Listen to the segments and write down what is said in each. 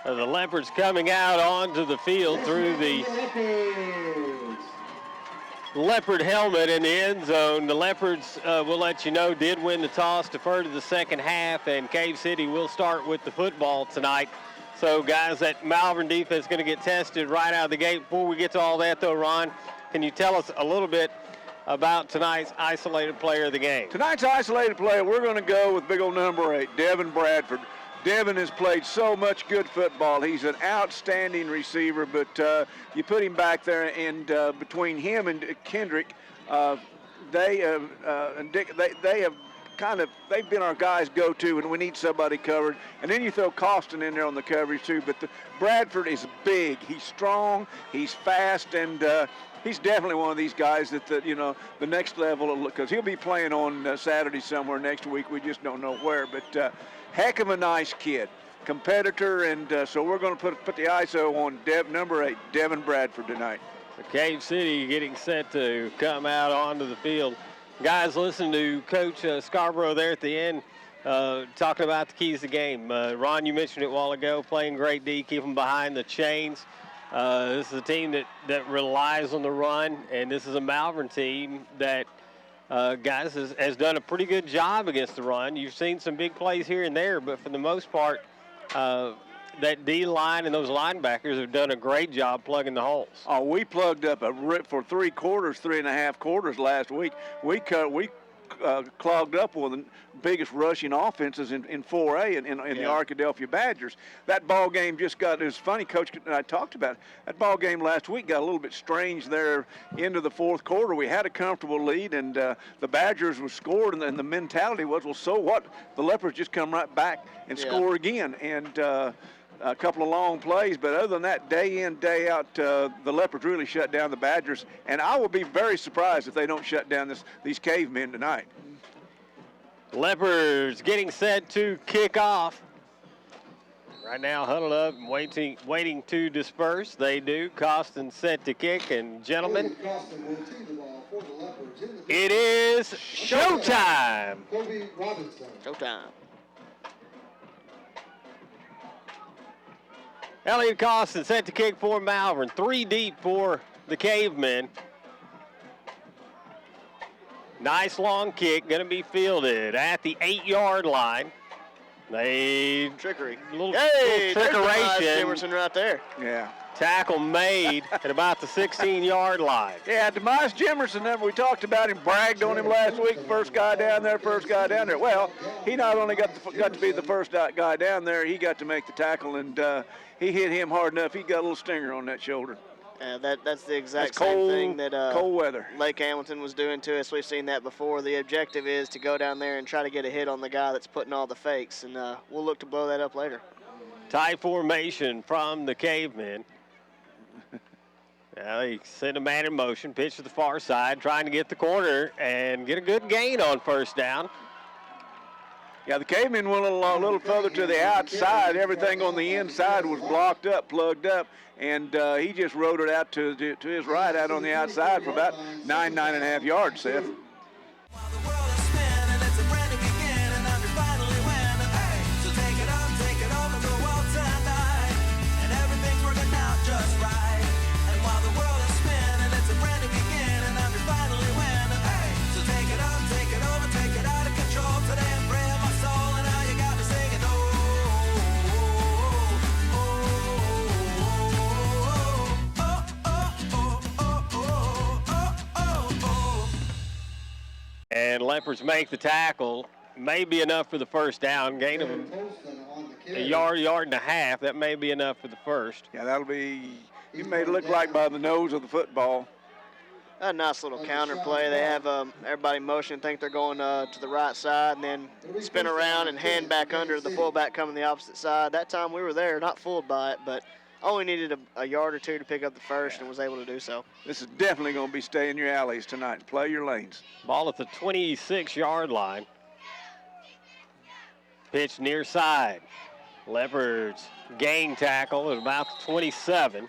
The Leopards coming out onto the field through the Leopard helmet in the end zone. The Leopards, we'll let you know, did win the toss, defer to the second half, and Cave City will start with the football tonight. So, guys, that Malvern defense is going to get tested right out of the gate. Before we get to all that, though, Ron, can you tell us a little bit about tonight's isolated player of the game? Tonight's isolated player, we're going to go with big old number 8, Devin Bradford. Devin has played so much good football. He's an outstanding receiver, but you put him back there, and between him and Kendrick, they have they've been our guys go-to when we need somebody covered. And then you throw Costin in there on the coverage too. But Bradford is big. He's strong. He's fast, and he's definitely one of these guys that the next level, because he'll be playing on Saturday somewhere next week. We just don't know where. But heck of a nice kid, competitor, and so we're going to put the ISO on number 8, Devin Bradford tonight. So Cave City getting set to come out onto the field. Guys, listen to Coach Scarborough there at the end talking about the keys to the game. Ron, you mentioned it a while ago, playing great D, keep them behind the chains. This is a team that relies on the run, and this is a Malvern team that, guys, has done a pretty good job against the run. You've seen some big plays here and there, but for the most part, that D-line and those linebackers have done a great job plugging the holes. Oh, we plugged up for 3 and a half quarters last week. We clogged up one of the biggest rushing offenses in 4A in the Arkadelphia Badgers. That ball game it was funny, Coach and I talked about it. That ball game last week got a little bit strange there into the fourth quarter. We had a comfortable lead, and the Badgers were scored, and the mentality was, well, so what? The Leopards just come right back and score again. And a couple of long plays, but other than that, day in, day out, the Leopards really shut down the Badgers, and I will be very surprised if they don't shut down these cavemen tonight. Leopards getting set to kick off. Right now, huddled up and waiting to disperse. They do. Costin set to kick, and gentlemen, it is showtime. Showtime. Elliot Costin set to kick for Malvern. 3 deep for the Cavemen. Nice long kick, going to be fielded at the 8-yard line. Trickery. Little There's trickeration. Jimerson right there. Yeah. Tackle made at about the 16-yard line. Yeah, Demise Jimerson, we talked about him, bragged on him last week, first guy down there. Well, he not only got to be the first guy down there, he got to make the tackle, and he hit him hard enough. He got a little stinger on that shoulder. That's the exact same thing that cold weather. Lake Hamilton was doing to us. We've seen that before. The objective is to go down there and try to get a hit on the guy that's putting all the fakes, and we'll look to blow that up later. Tie formation from the Cavemen. Now he sent a man in motion, pitch to the far side, trying to get the corner and get a good gain on first down. Yeah, the Cavemen went a little further to the outside. Everything on the inside was blocked up, plugged up, and he just rode it out to his right out on the outside for about 9.5 yards, Seth. And Leopards make the tackle. May be enough for the first down. Gain of a yard and a half. That may be enough for the first. Yeah, that'll be, you made it look like by the nose of the football. A nice little counter play. They have everybody in motion, think they're going to the right side, and then spin around and hand back under the fullback coming the opposite side. That time we were there, not fooled by it, but only needed a yard or two to pick up the first and was able to do so. This is definitely going to be stay in your alleys tonight. Play your lanes. Ball at the 26-yard line. Pitch near side. Leopards gain tackle at about the 27.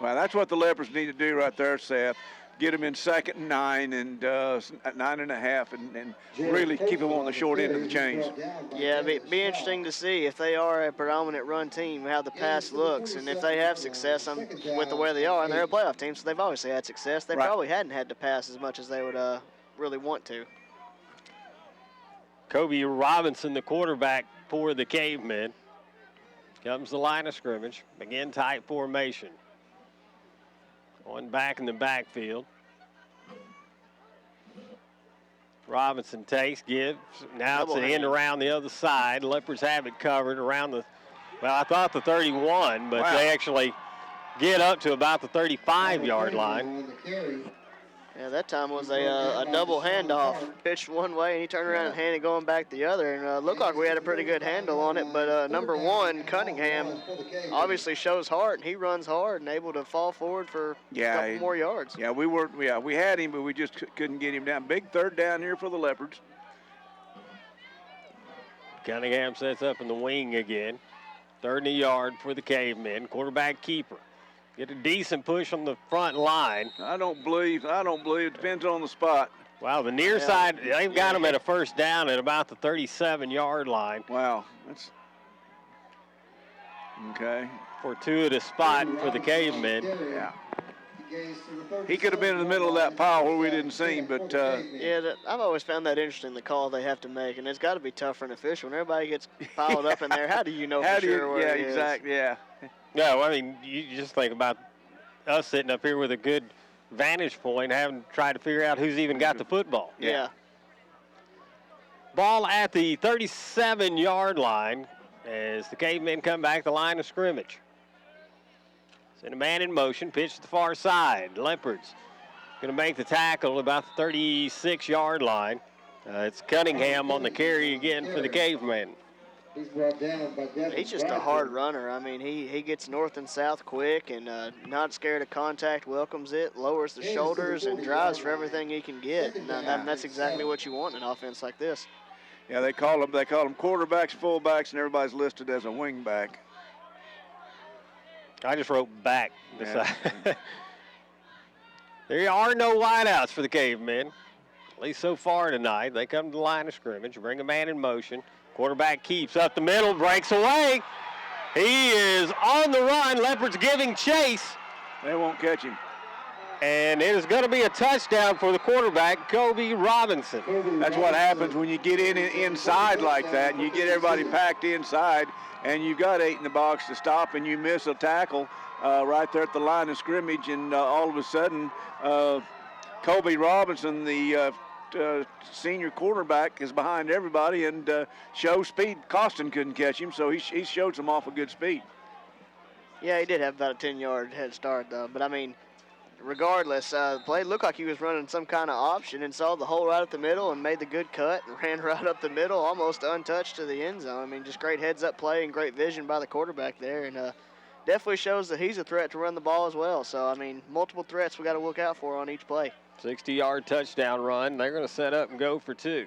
Well, that's what the Leopards need to do right there, Seth. get them in 2nd and 9 and 9.5, and really keep them on the short end of the chains. Yeah, it'd be interesting to see if they are a predominant run team, how the pass looks, and if they have success with the way they are. And they're a playoff team, so they've obviously had success. They probably hadn't had to pass as much as they would really want to. Kobe Robinson, the quarterback for the Cavemen. Comes the line of scrimmage. Again, tight formation. One back in the backfield. Robinson takes, gives. Now it's an end around the other side. Leopards have it covered around the, well, I thought the 31, but they actually get up to about the 35-yard line. Yeah, that time was a double handoff. Pitched one way, and he turned around and handed going back the other. And looked like we had a pretty good handle on it. But number 1, Cunningham, obviously shows heart, and he runs hard and able to fall forward for a couple more yards. Yeah, we had him, but we just couldn't get him down. Big 3rd down here for the Leopards. Cunningham sets up in the wing again. 3rd and a yard for the Cavemen. Quarterback keeper. Get a decent push on the front line. I don't believe. It depends on the spot. Wow, the near side, they've got them at a 1st down at about the 37-yard line. Wow, that's okay. Fortuitous spot for the Cavemen. Yeah. He could have been in the middle of that pile where we didn't see him, but I've always found that interesting, the call they have to make, and it's got to be tough for an official. When everybody gets piled up in there, how do you know for sure where it is? Exactly. Yeah. No, I mean, you just think about us sitting up here with a good vantage point, having to try to figure out who's even got the football. Yeah. Ball at the 37-yard line as the Cavemen come back the line of scrimmage. Send a man in motion, pitch to the far side. Leopards going to make the tackle about the 36-yard line. It's Cunningham on the carry again for the Cavemen. He's just a hard runner. I mean, he gets north and south quick and not scared of contact, welcomes it, lowers the shoulders, and drives for everything he can get. And that's exactly what you want in an offense like this. Yeah, they call them quarterbacks, fullbacks, and everybody's listed as a wing back. I just wrote back beside. There are no wideouts for the Cavemen, at least so far tonight. They come to the line of scrimmage, bring a man in motion. Quarterback keeps up the middle, breaks away. He is on the run. Leopards giving chase. They won't catch him. And it is going to be a touchdown for the quarterback, Kobe Robinson. That's what happens when you get inside like that and you get everybody packed inside and you've got 8 in the box to stop and you miss a tackle right there at the line of scrimmage, and all of a sudden Kobe Robinson, the senior quarterback, is behind everybody and shows speed. Costin couldn't catch him, so he showed some awful good speed. Yeah, he did have about a 10-yard head start, though. But, I mean, regardless, the play looked like he was running some kind of option and saw the hole right up the middle and made the good cut and ran right up the middle, almost untouched to the end zone. I mean, just great heads-up play and great vision by the quarterback there, and definitely shows that he's a threat to run the ball as well. So, I mean, multiple threats we got to look out for on each play. 60-yard touchdown run. They're going to set up and go for 2.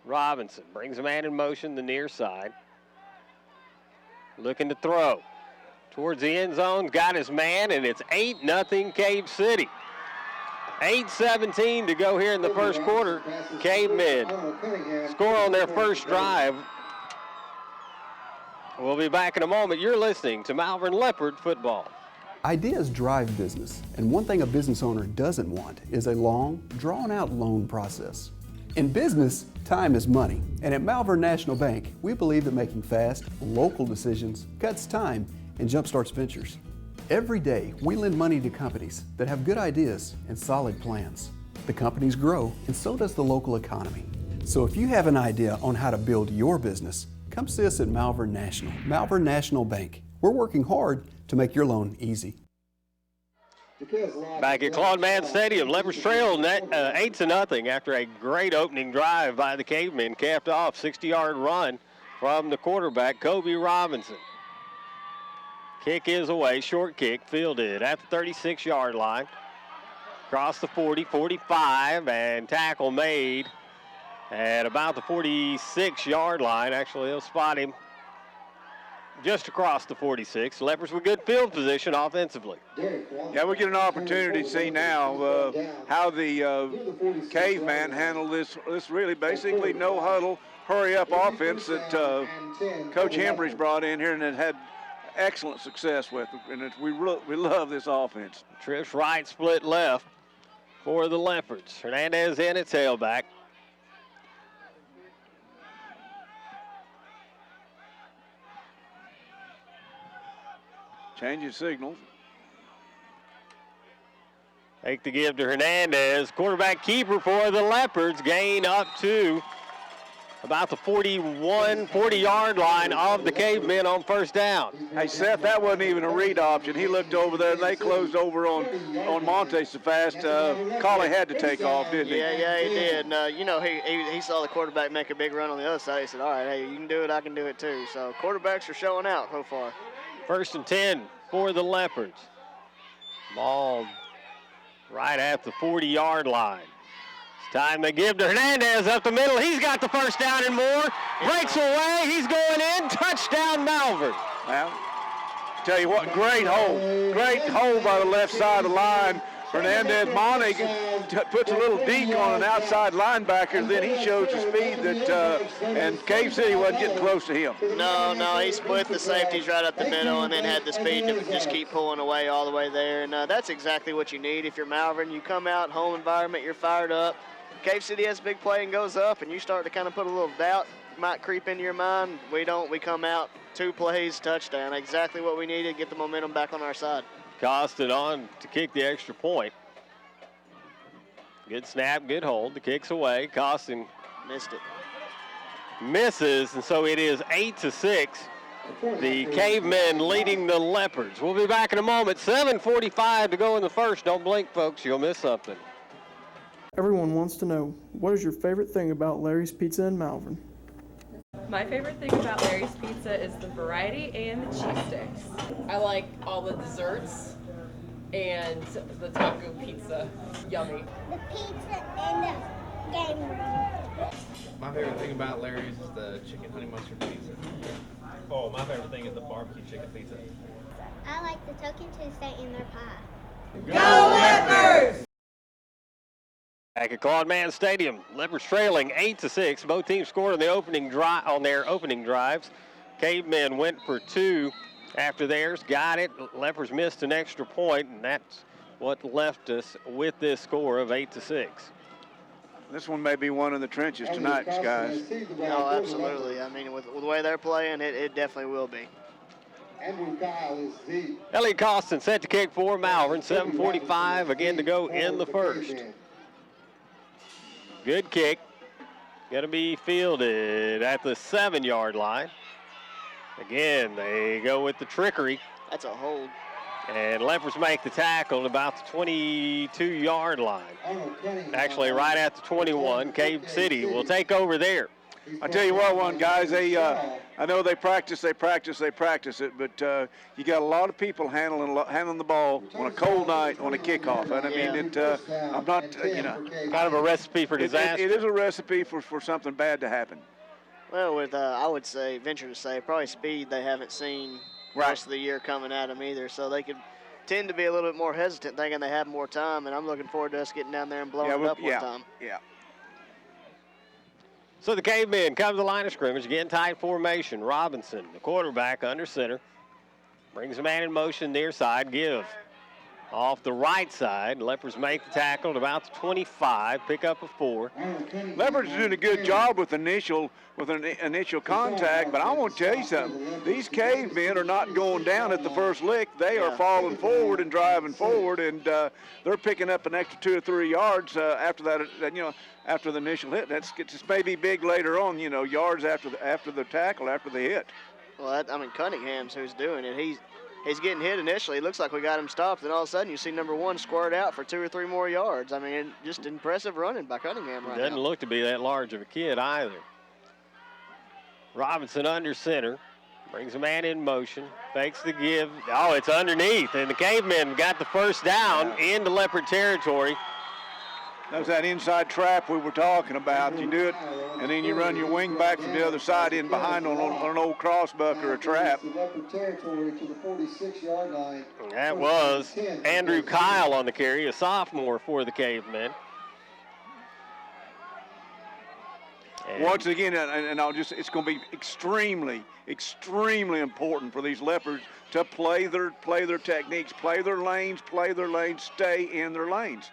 Robinson brings a man in motion the near side. Looking to throw. Towards the end zone, got his man, and it's 8-0 Cave City. 8:17 to go here in the first quarter. Cavemen score on their first drive. We'll be back in a moment. You're listening to Malvern Leopard Football. Ideas drive business, and one thing a business owner doesn't want is a long, drawn-out loan process. In business, time is money, and at Malvern National Bank, we believe that making fast, local decisions cuts time and jumpstarts ventures. Every day, we lend money to companies that have good ideas and solid plans. The companies grow, and so does the local economy. So if you have an idea on how to build your business, come see us at Malvern National. Malvern National Bank. We're working hard to make your loan easy. Back at Claude Mann Stadium, Leopards trail 8-0 after a great opening drive by the Cavemen, capped off 60-yard run from the quarterback, Kobe Robinson. Kick is away, short kick, fielded at the 36-yard line. Across the 40, 45, and tackle made at about the 46-yard line. Actually, they'll spot him just across the 46. Leopards with good field position offensively. Yeah, we get an opportunity to see now how the caveman handled this really basically no huddle, hurry up offense that Coach Hembry's brought in here and it had excellent success with. And we love this offense. Trips right, split left for the Leopards. Hernandez in at tailback. Changing signals. Take the give to Hernandez. Quarterback keeper for the Leopards. Gain up to about the 40-yard line of the Cavemen on first down. Hey, Seth, that wasn't even a read option. He looked over there, and they closed over on Monte so fast. Colley had to take off, didn't he? Yeah, he did. He saw the quarterback make a big run on the other side. He said, all right, hey, you can do it, I can do it too. So quarterbacks are showing out so far. 1st and 10 for the Leopards. Ball right at the 40-yard line. It's time to give to Hernandez up the middle. He's got the first down and more. Breaks away. He's going in. Touchdown, Malvern. Well, tell you what, great hold. Great hold by the left side of the line. Hernandez Monty puts a little deke on an outside linebacker, then he shows the speed that, and Cave City wasn't getting close to him. No, he split the safeties right up the middle and then had the speed to just keep pulling away all the way there. And that's exactly what you need if you're Malvern. You come out, home environment, you're fired up. Cave City has a big play and goes up, and you start to kind of put a little doubt might creep into your mind. We don't. We come out, 2 plays, touchdown. Exactly what we needed, get the momentum back on our side. Costin on to kick the extra point. Good snap, good hold. The kick's away. Costin missed it. Misses, and so it is 8-6. The Cavemen leading the Leopards. We'll be back in a moment. 7:45 to go in the first. Don't blink, folks. You'll miss something. Everyone wants to know, what is your favorite thing about Larry's Pizza in Malvern? My favorite thing about Larry's Pizza is the variety and the cheese sticks. I like all the desserts and the taco pizza. Yummy. The pizza and the game room. My favorite thing about Larry's is the chicken honey mustard pizza. Oh, my favorite thing is the barbecue chicken pizza. I like the Token Tuesday and their pie. Go Leopards! Back at Claude-Mann Stadium, Leopards trailing 8-6. Both teams scored on their opening drives. Cavemen went for 2 after theirs, got it. Leopards missed an extra point, and that's what left us with this score of 8-6. This one may be one in the trenches tonight, guys. No, absolutely. I mean, with the way they're playing, it definitely will be. Elliot Costin set to kick for Malvern. 7:45 again to go in the first. Good kick. Going to be fielded at the 7-yard line. Again, they go with the trickery. That's a hold. And Leopards make the tackle at about the 22-yard line. Actually, right at the 21. Cave City will take over there. I tell you what, guys, I know they practice it, but you got a lot of people handling the ball on a cold night on a kickoff. And I mean, I'm not, kind of a recipe for disaster. It is a recipe for something bad to happen. Well, with I would venture to say, probably speed they haven't seen the rest of the year coming at them either, so they could tend to be a little bit more hesitant, thinking they have more time. And I'm looking forward to us getting down there and blowing it up one time. Yeah. So the Cavemen come to the line of scrimmage, again tight formation. Robinson, the quarterback, under center. Brings a man in motion near side. Give off the right side. Leopards make the tackle at about the 25. Pick up a 4. Leopards doing a good job with initial contact, but I want to tell you something. These Cavemen are not going down at the first lick. They are falling forward and driving forward, and they're picking up an extra 2 or 3 yards after that. After the initial hit. That's maybe big later on. Yards after the tackle, after the hit. Well, Cunningham's who's doing it. He's getting hit initially. It looks like we got him stopped, and all of a sudden you see number 1 squirt out for 2 or 3 more yards. I mean, just impressive running by Cunningham right now. Doesn't look to be that large of a kid either. Robinson under center. Brings a man in motion. Fakes the give. Oh, it's underneath, and the Cavemen got the first down into Leopard territory. That's that inside trap we were talking about. You do it, and then you run your wing back from the other side in behind on an old crossbuck or a trap. That was Andrew Kyle on the carry, a sophomore for the Cavemen. And once again, and it's going to be extremely, extremely important for these Leopards to play their techniques, play their lanes, stay in their lanes.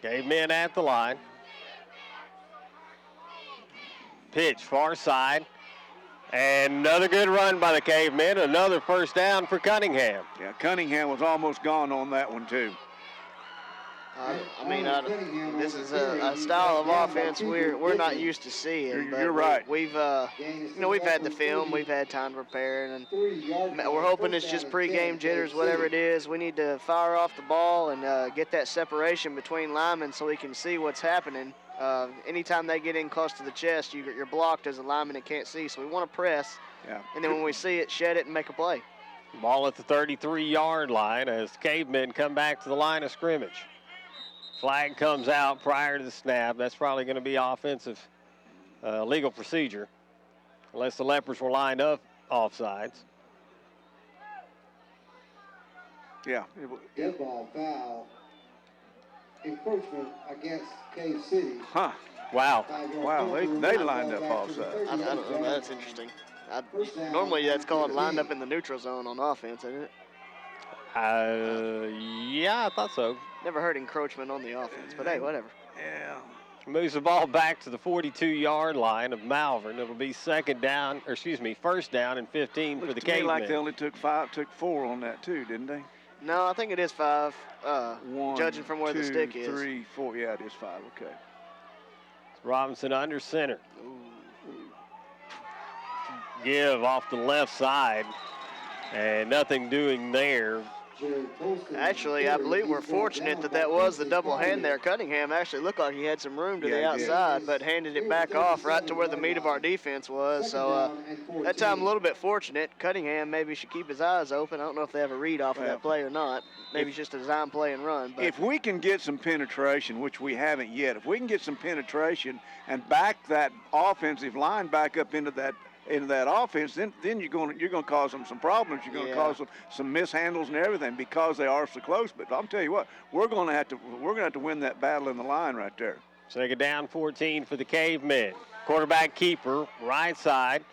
Cavemen at the line. Pitch far side. And another good run by the Cavemen. Another first down for Cunningham. Yeah, Cunningham was almost gone on that one too. This is a style of offense we're not used to seeing. You're right. We've had the film, we've had time to prepare, and we're hoping it's just pregame jitters, whatever it is. We need to fire off the ball and get that separation between linemen so we can see what's happening. Anytime they get in close to the chest, you're blocked as a lineman and can't see. So we want to press, and then when we see it, shed it and make a play. Ball at the 33-yard line as the Cavemen come back to the line of scrimmage. Flag comes out prior to the snap. That's probably going to be offensive legal procedure, unless the Leopards were lined up offsides. Yeah. Dead ball foul. Encroachment against Cave City. Huh. Wow. Wow, they lined up offside. I don't know. That's interesting. Normally that's called lined up in the neutral zone on offense, isn't it? Yeah, I thought so. Never heard encroachment on the offense, but hey, whatever. Yeah. Moves the ball back to the 42-yard line of Malvern. It'll be first down and 15 for the Looks to me Cavemen. like they only took 4 on that too, didn't they? No, I think it is 5, 1, judging from where the stick is. 3, 4. Yeah, it is 5. Okay. Robinson under center. Give off the left side, and nothing doing there. Actually, I believe we're fortunate that was the double hand there. Cunningham actually looked like he had some room to the outside, but handed it back off right to where the meat of our defense was. So that time a little bit fortunate. Cunningham maybe should keep his eyes open. I don't know if they have a read off of that play or not. Maybe it's just a design play and run. But if we can get some penetration, which we haven't yet, if we can get some penetration and back that offensive line back up into that offense, then you're going to cause them some problems. You're going to cause them some mishandles and everything because they are so close. But I'll tell you what, we're going to have to win that battle in the line right there. Second down, 14 for the Cavemen. Quarterback keeper, right side.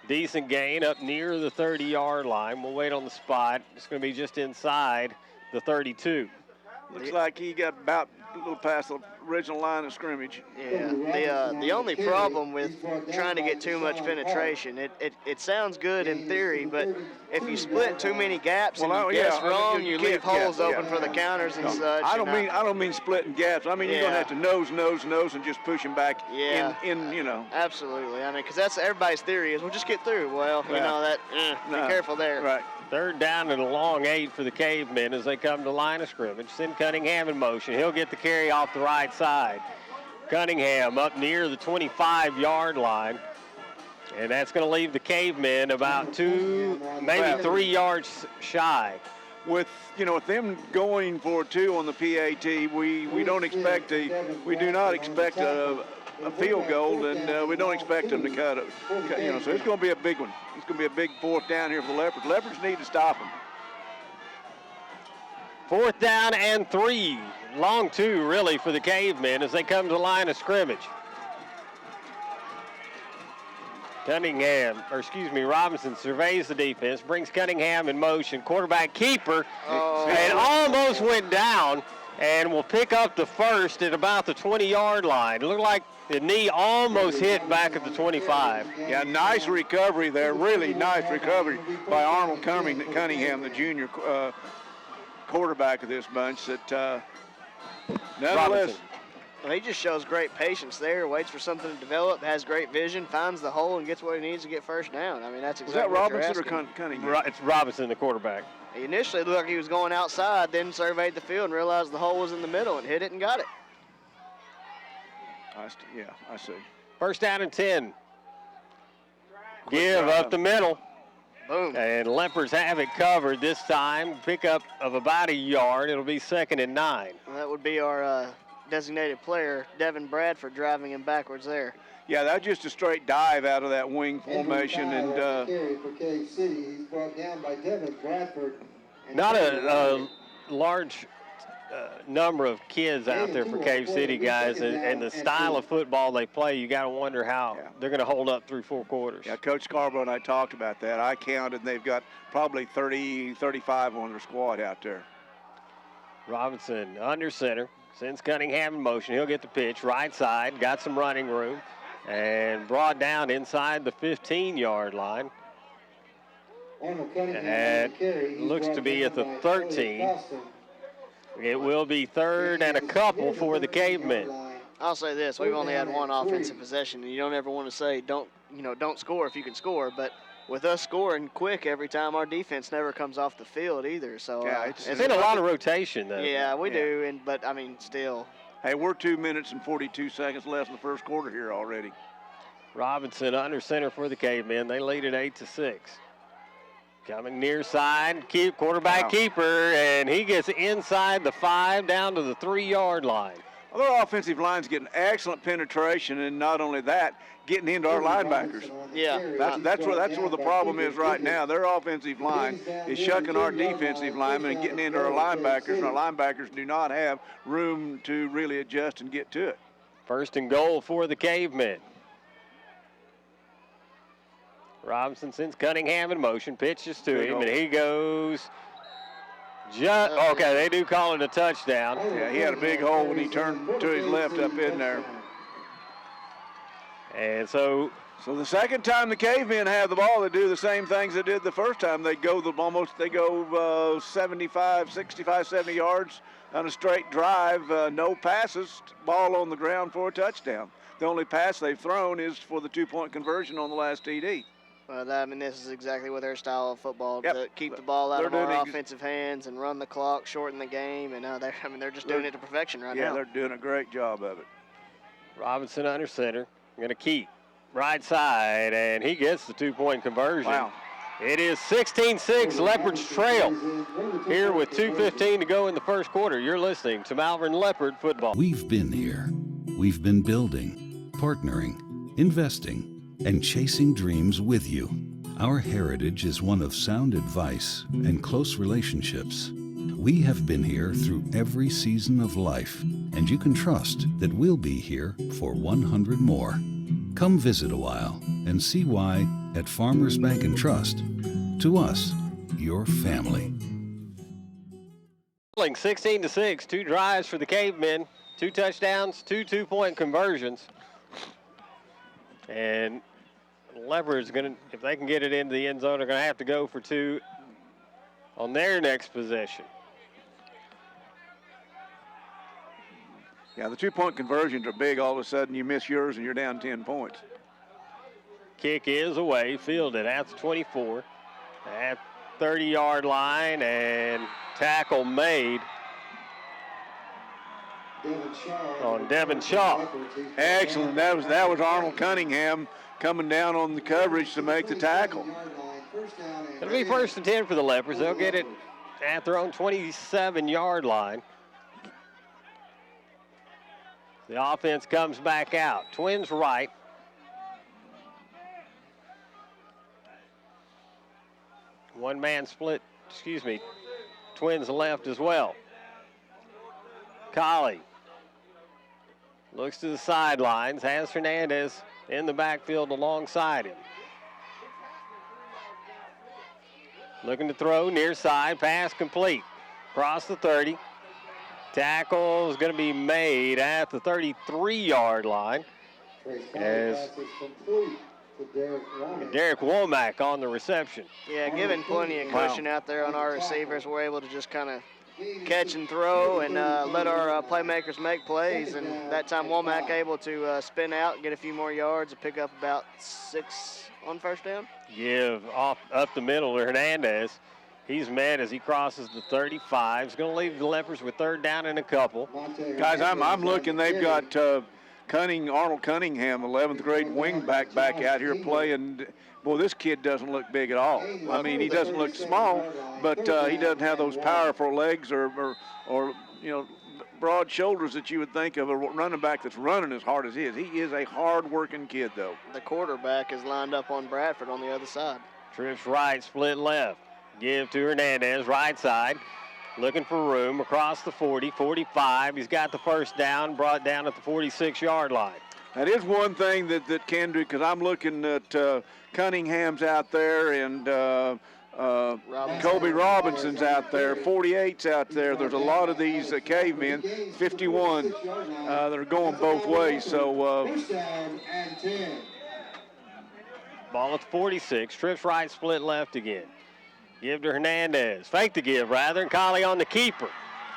Decent gain up near the 30-yard line. We'll wait on the spot. It's going to be just inside the 32. Looks like he got about a little past the original line of scrimmage. Yeah, the only problem with trying to get too much penetration, it sounds good in theory, but if you split too many gaps and you guess wrong, you leave holes open for the counters and such. I don't mean splitting gaps. I mean you're going to have to nose, and just push him back in. Absolutely. I mean, because that's everybody's theory is we'll just get through. Well, be careful there. Right. Third down and a long 8 for the Cavemen as they come to line of scrimmage. Send Cunningham in motion. He'll get the carry off the right side. Cunningham up near the 25-yard line. And that's going to leave the Cavemen about 2, maybe 3 yards shy. With them going for 2 on the PAT, we do not expect a field goal, and we don't expect them to cut it. So it's going to be a big one. It's going to be a big 4th down here for the Leopards. Leopards need to stop them. 4th down and 3. Long 2, really, for the Cavemen as they come to the line of scrimmage. Robinson surveys the defense, brings Cunningham in motion. Quarterback keeper, and almost went down, and will pick up the first at about the 20-yard line. It looked like the knee almost hit back at the 25. Yeah, nice recovery there. Really nice recovery by Arnold Cunningham, the junior quarterback of this bunch. That nonetheless. Well, he just shows great patience there, waits for something to develop, has great vision, finds the hole, and gets what he needs to get first down. I mean, that's exactly what you're asking. Was that Robinson or Cunningham? It's Robinson, the quarterback. He initially looked like he was going outside, then surveyed the field and realized the hole was in the middle and hit it and got it. I see. First down and 10. Give up the middle. Boom. And Leopards have it covered this time. Pickup of about a yard. It'll be 2nd and 9. Well, that would be our designated player, Devin Bradford, driving him backwards there. Yeah, that's just a straight dive out of that wing formation. And carry for Cave City. He's brought down by Devin Bradford. Not a large number of kids out there for Cave City, guys, and the style of football they play, you got to wonder how they're going to hold up through 4 quarters. Yeah, Coach Scarborough and I talked about that. I counted, and they've got probably 30, 35 on their squad out there. Robinson under center, sends Cunningham in motion. He'll get the pitch, right side, got some running room, and brought down inside the 15-yard line. And looks to be at the 13. It will be 3rd and a couple for the Cavemen. I'll say this: we've only had one offensive possession, and you don't ever want to say don't score if you can score. But with us scoring quick every time, our defense never comes off the field either. So it's been a lot of rotation, though. Yeah, we do, but I mean, still. Hey, we're 2 minutes and 42 seconds left in the first quarter here already. Robinson under center for the Cavemen. They lead at 8-6. Coming near side, quarterback keeper, and he gets inside the 5 down to the 3-yard line. Well, their offensive line's getting excellent penetration, and not only that, getting into our linebackers. Yeah. That's where the problem is right now. Their offensive line is shucking our defensive linemen and getting into our linebackers, and our linebackers do not have room to really adjust and get to it. 1st and goal for the Cavemen. Robinson sends Cunningham in motion, pitches to him, and he goes okay, they do call it a touchdown. Yeah, he had a big hole when he turned to his left up in there. And so the second time the Cavemen have the ball, they do the same things they did the first time. They go 65, 70 yards on a straight drive, no passes, ball on the ground for a touchdown. The only pass they've thrown is for the 2-point conversion on the last TD. Well, this is exactly what their style of football, to keep the ball out of our offensive hands and run the clock, shorten the game, and they're just doing it to perfection right now. Yeah, they're doing a great job of it. Robinson under center, going to keep right side, and he gets the 2-point conversion. Wow. It is 16-6, Leopards trail here with 2:15 to go in the first quarter. You're listening to Malvern Leopard Football. We've been here. We've been building, partnering, investing, and chasing dreams with you. Our heritage is one of sound advice and close relationships. We have been here through every season of life, and you can trust that we'll be here for 100 more. Come visit a while and see why at Farmers Bank and Trust, to us, your family. 16-6, 2 drives for the Cavemen, 2 touchdowns, 2 2-point conversions. And Leopards if they can get it into the end zone, they're going to have to go for 2 on their next possession. Yeah, the 2-point conversions are big. All of a sudden, you miss yours and you're down 10 points. Kick is away, fielded at the 24, at 30-yard line, and tackle made on Devin Shaw. Excellent. That was Arnold Cunningham coming down on the coverage to make the tackle. It'll be 1st and 10 for the Leopards. They'll get it at their own 27-yard line. The offense comes back out. Twins right. One-man split, Twins left as well. Colley looks to the sidelines, has Hernandez in the backfield alongside him. Looking to throw near side, pass complete. Across the 30. Tackle is going to be made at the 33-yard line. As Derek Womack on the reception. Yeah, giving plenty of cushion out there on our receivers. We're able to just kind of catch and throw and let our playmakers make plays. And that time Womack able to spin out and get a few more yards and pick up about 6 on first down. Give off up the middle to Hernandez. He's met as he crosses the 35. He's going to leave the Leopards with 3rd down and a couple. Guys, I'm looking. They've got Arnold Cunningham, 11th grade wingback, back out here playing. Boy, this kid doesn't look big at all. I mean, he doesn't look small, but he doesn't have those powerful legs or broad shoulders that you would think of a running back that's running as hard as he is. He is a hard-working kid, though. The quarterback is lined up on Bradford on the other side. Trips right, split left. Give to Hernandez, right side. Looking for room across the 40, 45. He's got the first down, brought down at the 46-yard line. That is one thing that can do, because I'm looking at Cunningham's out there and Kobe Robinson's out there, 48's out there. There's a lot of these cavemen, 51, that are going both ways. So ball at the 46, trips right, split left again. Give to Hernandez, fake the give rather, and Colley on the keeper.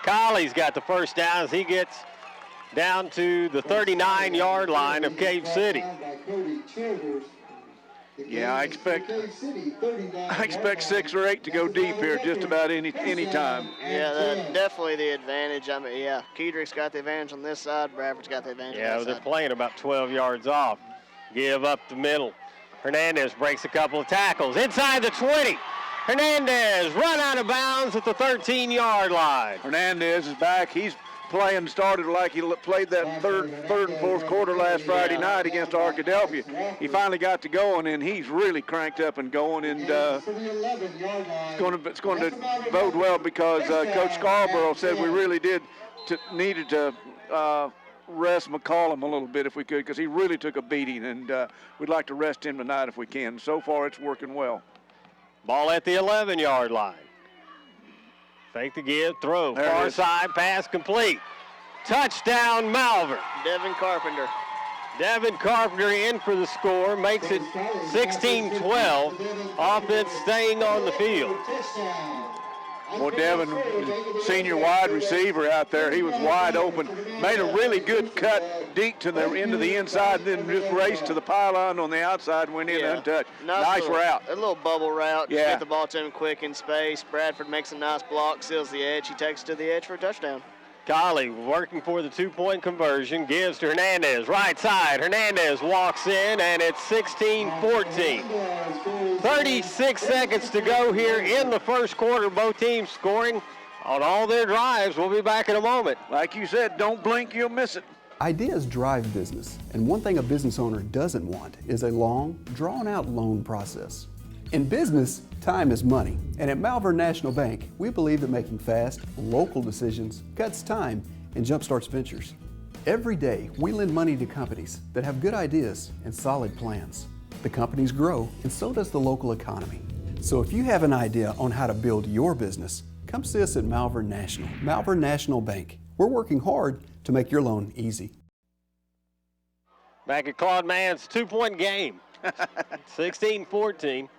Colley's got the first down as he gets down to the 39-yard line of Cave City. Yeah, I expect 6 or 8 to go deep here just about any time. Yeah, that's definitely the advantage. I mean, yeah, Kedrick's got the advantage on this side. Bradford's got the advantage on Yeah, that they're side. playing about 12 yards off. Give up the middle. Hernandez breaks a couple of tackles. Inside the 20. Hernandez run out of bounds at the 13-yard line. Hernandez is back. He's started like he played that third and fourth quarter last Friday night against Arkadelphia. He finally got to going, and he's really cranked up and going, and it's going to bode well because Coach Scarborough said we really needed to rest McCollum a little bit if we could, because he really took a beating, and we'd like to rest him tonight if we can. So far, it's working well. Ball at the 11-yard line. Fake the give, throw, far side, pass complete. Touchdown, Malvern. Devin Carpenter. Devin Carpenter in for the score, makes it 16-12. Offense staying on the field. Well, Devin, senior wide receiver out there, he was wide open. Made a really good cut deep to the into the inside, then just raced to the pylon on the outside, went in untouched. Nice route. A little bubble route. Yeah. Just get the ball to him quick in space. Bradford makes a nice block, seals the edge. He takes it to the edge for a touchdown. Colley working for the two-point conversion, gives to Hernandez, right side. Hernandez walks in, and it's 16-14. 36 seconds to go here in the first quarter. Both teams scoring on all their drives. We'll be back in a moment. Like you said, don't blink, you'll miss it. Ideas drive business, and one thing a business owner doesn't want is a long, drawn-out loan process. In business, time is money, and at Malvern National Bank, we believe that making fast, local decisions cuts time and jumpstarts ventures. Every day, we lend money to companies that have good ideas and solid plans. The companies grow, and so does the local economy. So if you have an idea on how to build your business, come see us at Malvern National. Malvern National Bank. We're working hard to make your loan easy. Back at Claude Mann's two-point game, 16-14.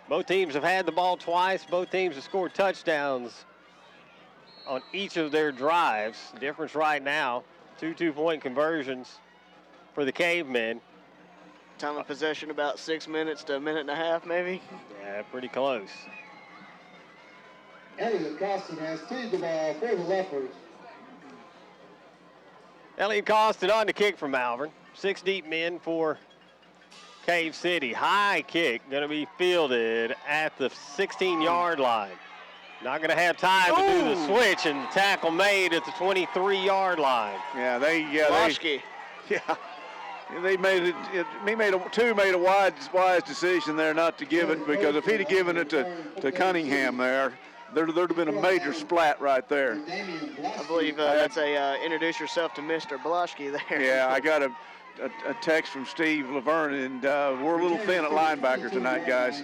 Both teams have had the ball twice. Both teams have scored touchdowns on each of their drives. Difference right now, two-point conversions for the Cavemen. Time of possession about 6 minutes to a minute and a half, maybe. Yeah, pretty close. Elliot Costin has teed the ball for the Leopards. Elliot Costin on the kick from Malvern. 6 deep men for Cave City. High kick going to be fielded at the 16-yard line. Not going to have time to do the switch, and the tackle made at the 23-yard line. Yeah, they made a wise decision there not to give it, because if he'd have given it to Cunningham there'd have been a major splat right there. I believe that's a introduce yourself to Mr. Bloschke there. Yeah, I got a text from Steve Laverne, and we're a little thin at linebacker tonight, guys.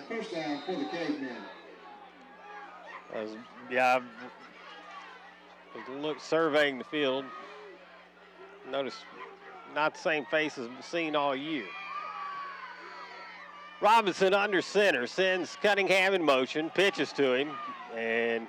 Yeah, look, surveying the field. Notice not the same faces we've seen all year. Robinson under center, sends Cunningham in motion, pitches to him, and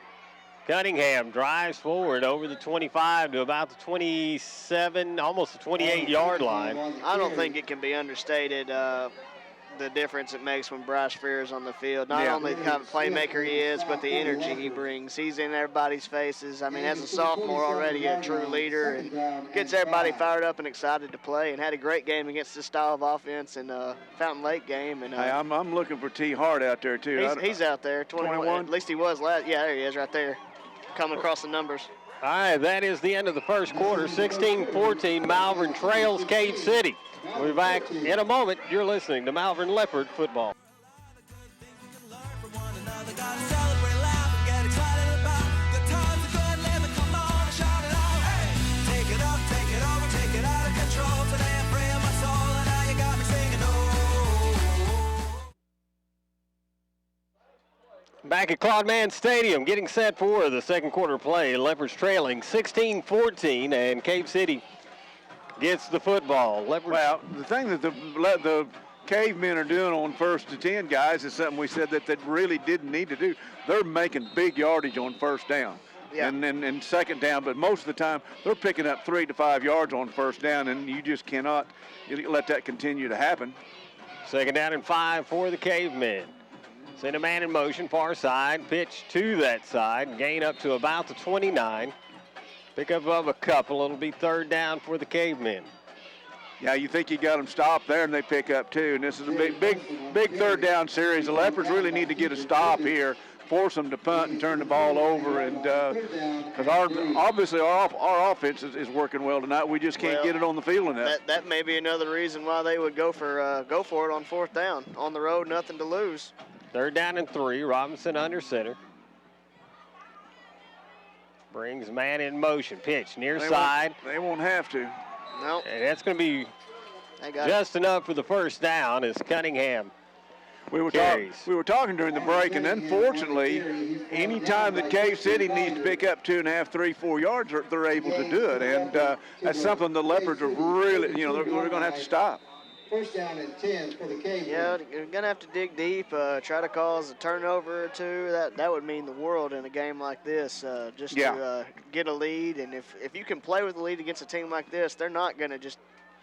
Cunningham drives forward over the 25 to about the 27, almost the 28-yard line. I don't think it can be understated the the difference it makes when Bryce Freer is on the field. Not Yeah. only the kind of playmaker he is, but the energy he brings. He's in everybody's faces. I mean, as a sophomore already a true leader and gets everybody fired up and excited to play, and had a great game against this style of offense in Fountain Lake game. And Hey, I'm looking for T. Hart out there, too. he's out there, 21. At least he was last. Yeah, there he is right there, coming across the numbers. All right, that is the end of the first quarter. 16-14, Malvern trails Cave City. We'll be back in a moment. You're listening to Malvern Leopard Football. Back at Claude Mann Stadium, getting set for the second quarter play. Leopards trailing 16-14, and Cave City gets the football. Leopards. Well, the thing that the cavemen are doing on 1st and 10, guys, is something we said that they really didn't need to do. They're making big yardage on 1st down. Yeah. And 2nd down, but most of the time they're picking up 3 to 5 yards on 1st down, and you just cannot let that continue to happen. 2nd down and 5 for the cavemen. Send a man in motion, far side, pitch to that side, gain up to about the 29. Pick up of a couple, it'll be 3rd down for the cavemen. Yeah, you think you got them stopped there, and they pick up 2. And this is a big 3rd down series. The Leopards really need to get a stop here, force them to punt and turn the ball over. And because obviously our offense is working well tonight, we just can't get it on the field enough. That may be another reason why they would go for it on 4th down. On the road, nothing to lose. 3rd down and 3. Robinson under center. Brings man in motion. Pitch near side. They won't have to. Nope. And that's going to be just enough for the 1st down as Cunningham We were talking during the break, and unfortunately, any time that Cave City needs to pick up 2.5, 3, 4 yards, they're able to do it. And that's something the Leopards are really, they're going to have to stop. 1st down and 10 for the Cave. Yeah, you're going to have to dig deep, try to cause a turnover or two. That would mean the world in a game like this, to get a lead. And if you can play with the lead against a team like this, they're not going to just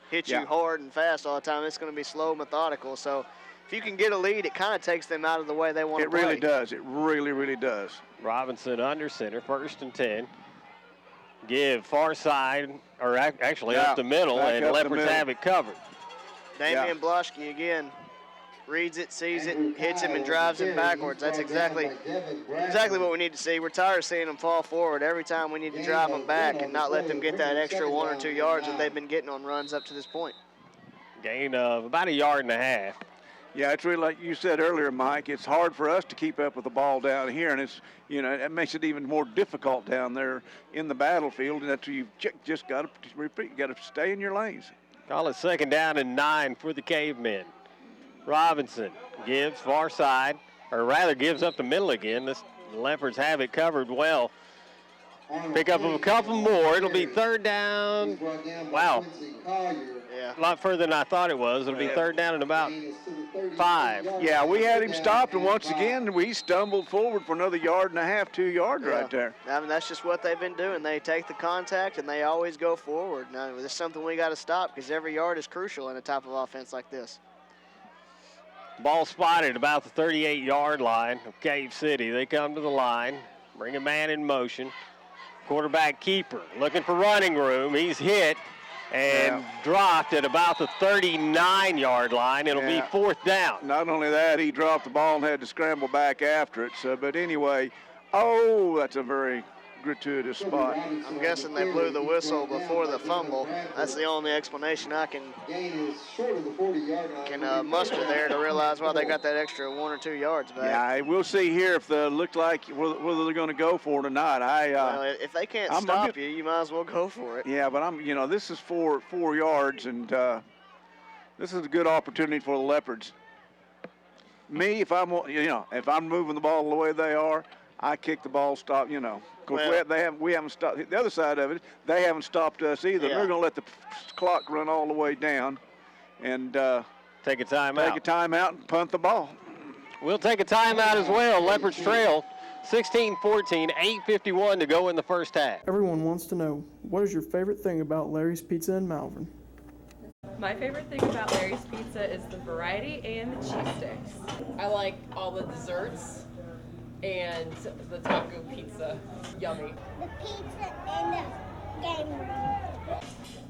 hit you hard and fast all the time. It's going to be slow, methodical. So if you can get a lead, it kind of takes them out of the way they want to play. It really does. It really, really does. Robinson under center, 1st and 10. Give far side, or actually up the middle, and Leopards have it covered. Damian Bloschke again reads it, sees it, hits him, and drives him backwards. That's exactly what we need to see. We're tired of seeing them fall forward. Every time we need to drive them back and not let them get that extra 1 or 2 yards that they've been getting on runs up to this point. Gain of about 1.5 yards. Yeah, it's really like you said earlier, Mike. It's hard for us to keep up with the ball down here, and it's it makes it even more difficult down there in the battlefield. And that's you just got to repeat. You got to stay in your lanes. Call it 2nd down and 9 for the cavemen. Robinson gives far side, or rather gives up the middle again. The Leopards have it covered well. Pick up a couple more. It'll be 3rd down. Wow. Yeah. A lot further than I thought it was. It'll be 3rd down and about 5. Yeah, we had him stopped, and once again, we stumbled forward for another 1.5 yards, 2 yards right there. I mean, that's just what they've been doing. They take the contact, and they always go forward. Now, this is something we got to stop because every yard is crucial in a type of offense like this. Ball spotted about the 38-yard line of Cave City. They come to the line, bring a man in motion. Quarterback keeper looking for running room. He's hit and dropped at about the 39-yard line. It'll be 4th down. Not only that, he dropped the ball and had to scramble back after it. So, but anyway, that's a very gratuitous spot. I'm guessing they blew the whistle before the fumble. That's the only explanation I can muster there to realize why they got that extra 1 or 2 yards back. Yeah, we'll see here if they look like whether they're going to go for it or not. Well, if they can't stop you, you might as well go for it. Yeah, but this is 4 yards, and this is a good opportunity for the Leopards. Me, if I'm moving the ball the way they are, I kick the ball, stop, Because we haven't stopped. The other side of it, they haven't stopped us either. Yeah. They're going to let the clock run all the way down and take a timeout. Take a timeout and punt the ball. We'll take a timeout as well. Leopards trail 16-14, 8:51 to go in the 1st half. Everyone wants to know, what is your favorite thing about Larry's Pizza in Malvern? My favorite thing about Larry's Pizza is the variety and the cheese sticks. I like all the desserts and the taco pizza. Yummy. The pizza and the game room.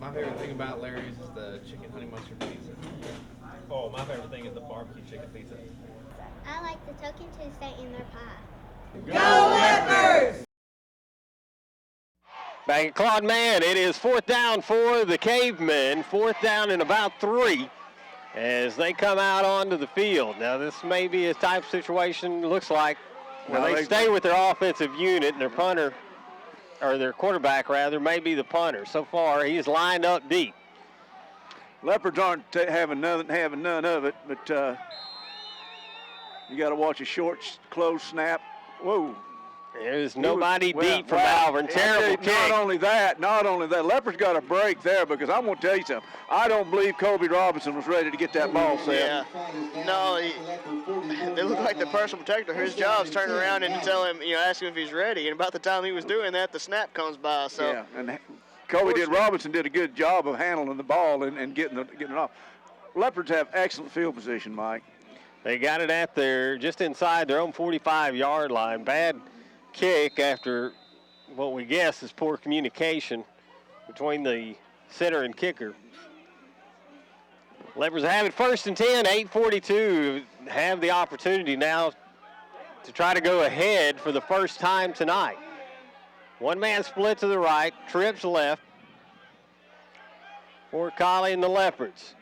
My favorite thing about Larry's is the chicken honey mustard pizza. Oh, my favorite thing is the barbecue chicken pizza. I like the Token Tuesday and their pie. Go Leopards! Back at Claude Mann, it is 4th down for the Cavemen. 4th down and about 3 as they come out onto the field. Now, this may be a type of situation, looks like, where they stay with their offensive unit and their punter, or their quarterback, rather, may be the punter. So far, he is lined up deep. Leopards aren't having none of it, but you got to watch a short, close snap. Whoa. There's nobody deep for Malvern. Terrible kick. Not only that, Leopard's got a break there, because I'm going to tell you something. I don't believe Kobe Robinson was ready to get that ball set. Yeah. No, they look like the personal protector. His job's turn around and tell him, ask him if he's ready. And about the time he was doing that, the snap comes by. So. Yeah, and Robinson did a good job of handling the ball and getting it off. Leopards have excellent field position, Mike. They got it just inside their own 45-yard line. Bad kick after what we guess is poor communication between the center and kicker. Leopards have it 1st and 10, 8:42. Have the opportunity now to try to go ahead for the first time tonight. One man split to the right, trips left for Colley and the Leopards.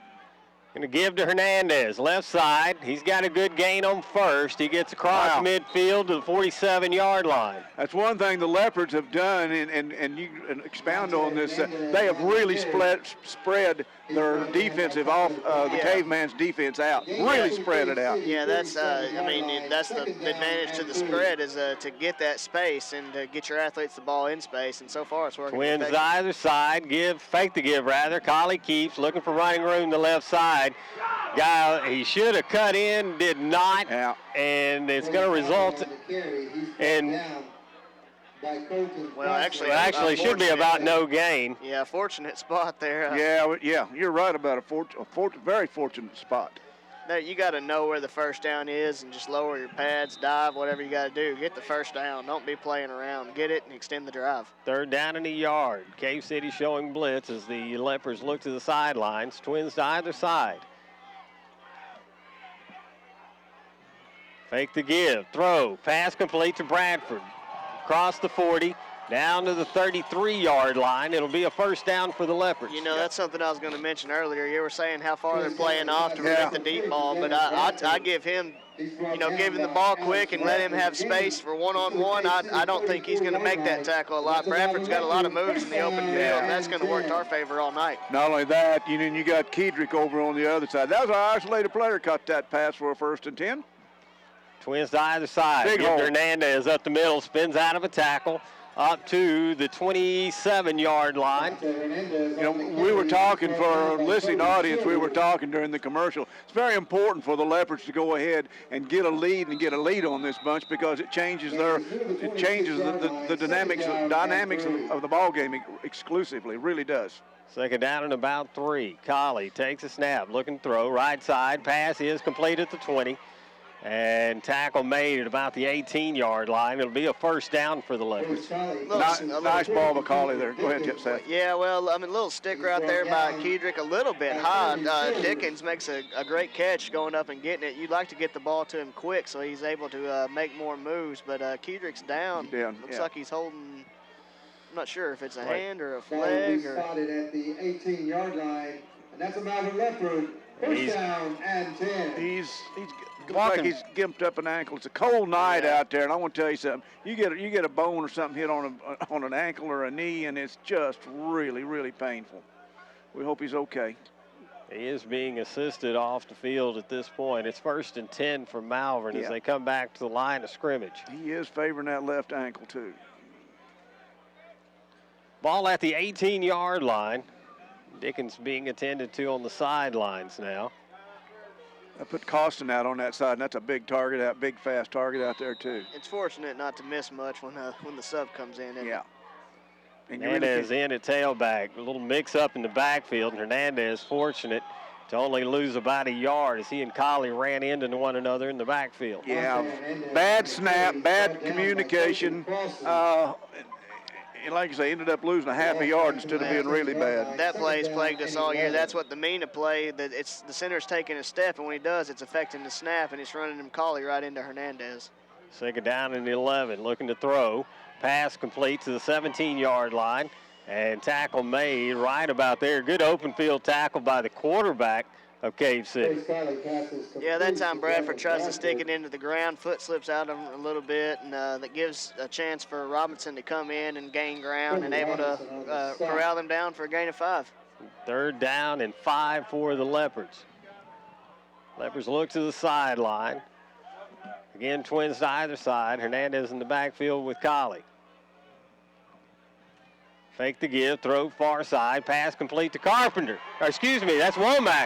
Going to give to Hernandez, left side. He's got a good gain on first. He gets across midfield to the 47-yard line. That's one thing the Leopards have done, and you expound on this. They have really spread their defensive the Caveman's defense out. Really spread it out. Yeah, that's that's the advantage to the spread is to get that space and to get your athletes the ball in space. And so far, it's working. Twins to either side, fake the give rather. Colley keeps looking for running room to left side. Guy, he should have cut in, did not, and it's going to result in. Well, actually, it should be about no gain. Yeah, fortunate spot there. Yeah, you're right about a very fortunate spot. You got to know where the first down is and just lower your pads, dive, whatever you got to do. Get the first down. Don't be playing around. Get it and extend the drive. 3rd down and a yard. Cave City showing blitz as the Leopards look to the sidelines. Twins to either side. Fake the give, throw, pass complete to Bradford. Across the 40, down to the 33-yard line. It'll be a first down for the Leopards. That's something I was going to mention earlier. You were saying how far they're playing off to protect the deep ball, but I give him, give him the ball quick and let him have space for one-on-one. I don't think he's going to make that tackle a lot. Bradford's got a lot of moves in the open field, and that's going to work to our favor all night. Not only that, you got Kedrick over on the other side. That was our isolated player caught that pass for a 1st and 10. Twins to either side. Hernandez up the middle, spins out of a tackle up to the 27-yard line. We were talking for our listening audience. We were talking during the commercial. It's very important for the Leopards to go ahead and get a lead on this bunch because it changes the dynamics of the ball game exclusively. It really does. 2nd down and about 3. Colley takes a snap, looking to throw, right side. Pass is complete at the 20. And tackle made at about the 18-yard line. It'll be a first down for the Leopards. Nice ball by Colley there. Go ahead, Seth. Yeah, well, a little sticker out there by Kedrick, a little bit high. Dickens makes a great catch going up and getting it. You'd like to get the ball to him quick so he's able to make more moves, but Kedrick's down. Looks like he's holding, I'm not sure if it's a hand or a flag. Spotted at the 18-yard line, and that's a Malvern Leopard. First down and 10. He's looks like he's gimped up an ankle. It's a cold night out there, and I want to tell you something. You get a bone or something hit on an ankle or a knee, and it's just really, really painful. We hope he's okay. He is being assisted off the field at this point. It's 1st and 10 for Malvern as they come back to the line of scrimmage. He is favoring that left ankle, too. Ball at the 18-yard line. Dickens being attended to on the sidelines now. I put Costin out on that side, and that's a big target, that big fast target out there too. It's fortunate not to miss much when the sub comes in. Yeah. Hernandez in at tailback. A little mix-up in the backfield, and Hernandez fortunate to only lose about a yard as he and Collie ran into one another in the backfield. Yeah, bad snap, bad communication. And like I say, ended up losing a half a yard instead of being really bad. That play's plagued us all year. That's what the Mina play, that it's the center's taking a step, and when he does, it's affecting the snap, and it's running him Collie right into Hernandez. Second down and 11, looking to throw. Pass complete to the 17-yard line, and tackle made right about there. Good open field tackle by the quarterback of Cave City. Yeah, that time Bradford tries to stick it into the ground. Foot slips out of him a little bit, and that gives a chance for Robinson to come in and gain ground and able to corral them down for a gain of 5. Third down and 5 for the Leopards. Leopards look to the sideline. Again, twins to either side. Hernandez in the backfield with Collie. Fake the give, throw far side, pass complete to Carpenter. Or excuse me, that's Womack.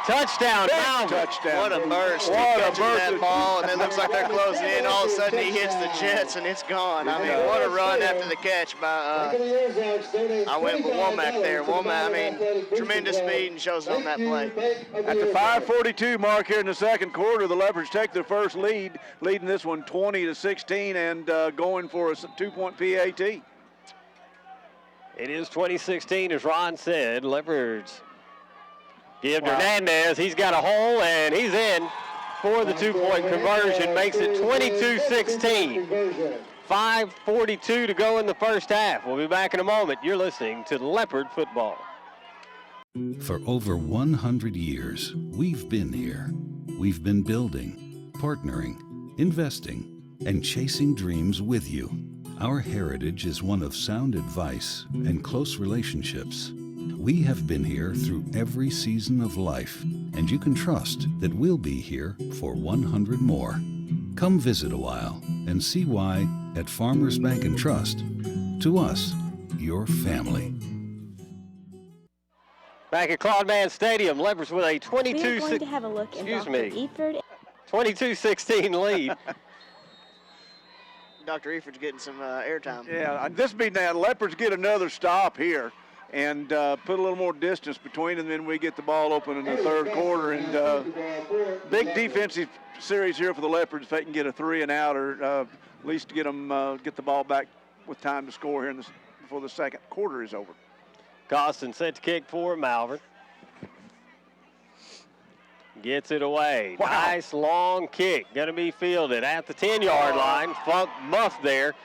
Touchdown, Malvern. Touchdown. What a burst. He catches that ball, and it looks like they're closing in. All of a sudden, he hits the Jets, and it's gone. I mean, what a run after the catch by, I went with Womack there. Womack, I mean, tremendous speed and shows it on that play. At the 5:42 mark here in the second quarter, the Leopards take their first lead, leading this one 20-16 and going for a 2-point PAT. It is 2016, as Ron said. Leopards give Hernandez. He's got a hole, and he's in for the 2-point conversion. Makes it 22-16. 5:42 to go in the first half. We'll be back in a moment. You're listening to Leopard Football. For over 100 years, we've been here. We've been building, partnering, investing, and chasing dreams with you. Our heritage is one of sound advice and close relationships. We have been here through every season of life, and you can trust that we'll be here for 100 more. Come visit a while and see why at Farmers Bank and Trust, to us, your family. Back at Claude Mann Stadium, Leopards with a 22-16 lead. Dr. Eford's getting some airtime. Yeah, this be now. Leopards get another stop here and put a little more distance between them, then we get the ball open in the third quarter. And big defensive series here for the Leopards if they can get a 3 and out, or at least get them get the ball back with time to score here before the second quarter is over. Costin set to kick for Malvern. Gets it away. Wow. Nice long kick. Going to be fielded at the 10-yard line. Funk muffed there.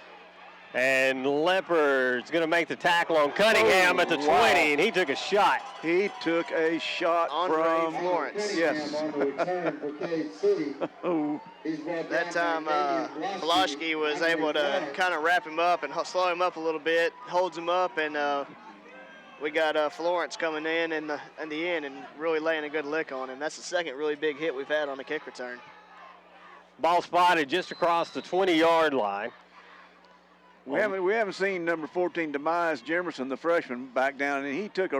And Leopard's going to make the tackle on Cunningham at the 20, and he took a shot. He took a shot from Florence. Yes. That time, Pulaski was able to kind of wrap him up and slow him up a little bit, holds him up, and we got Florence coming in the end and really laying a good lick on him. That's the second really big hit we've had on the kick return. Ball spotted just across the 20-yard line. We haven't seen number 14, Demise Jemerson, the freshman, back down, and he took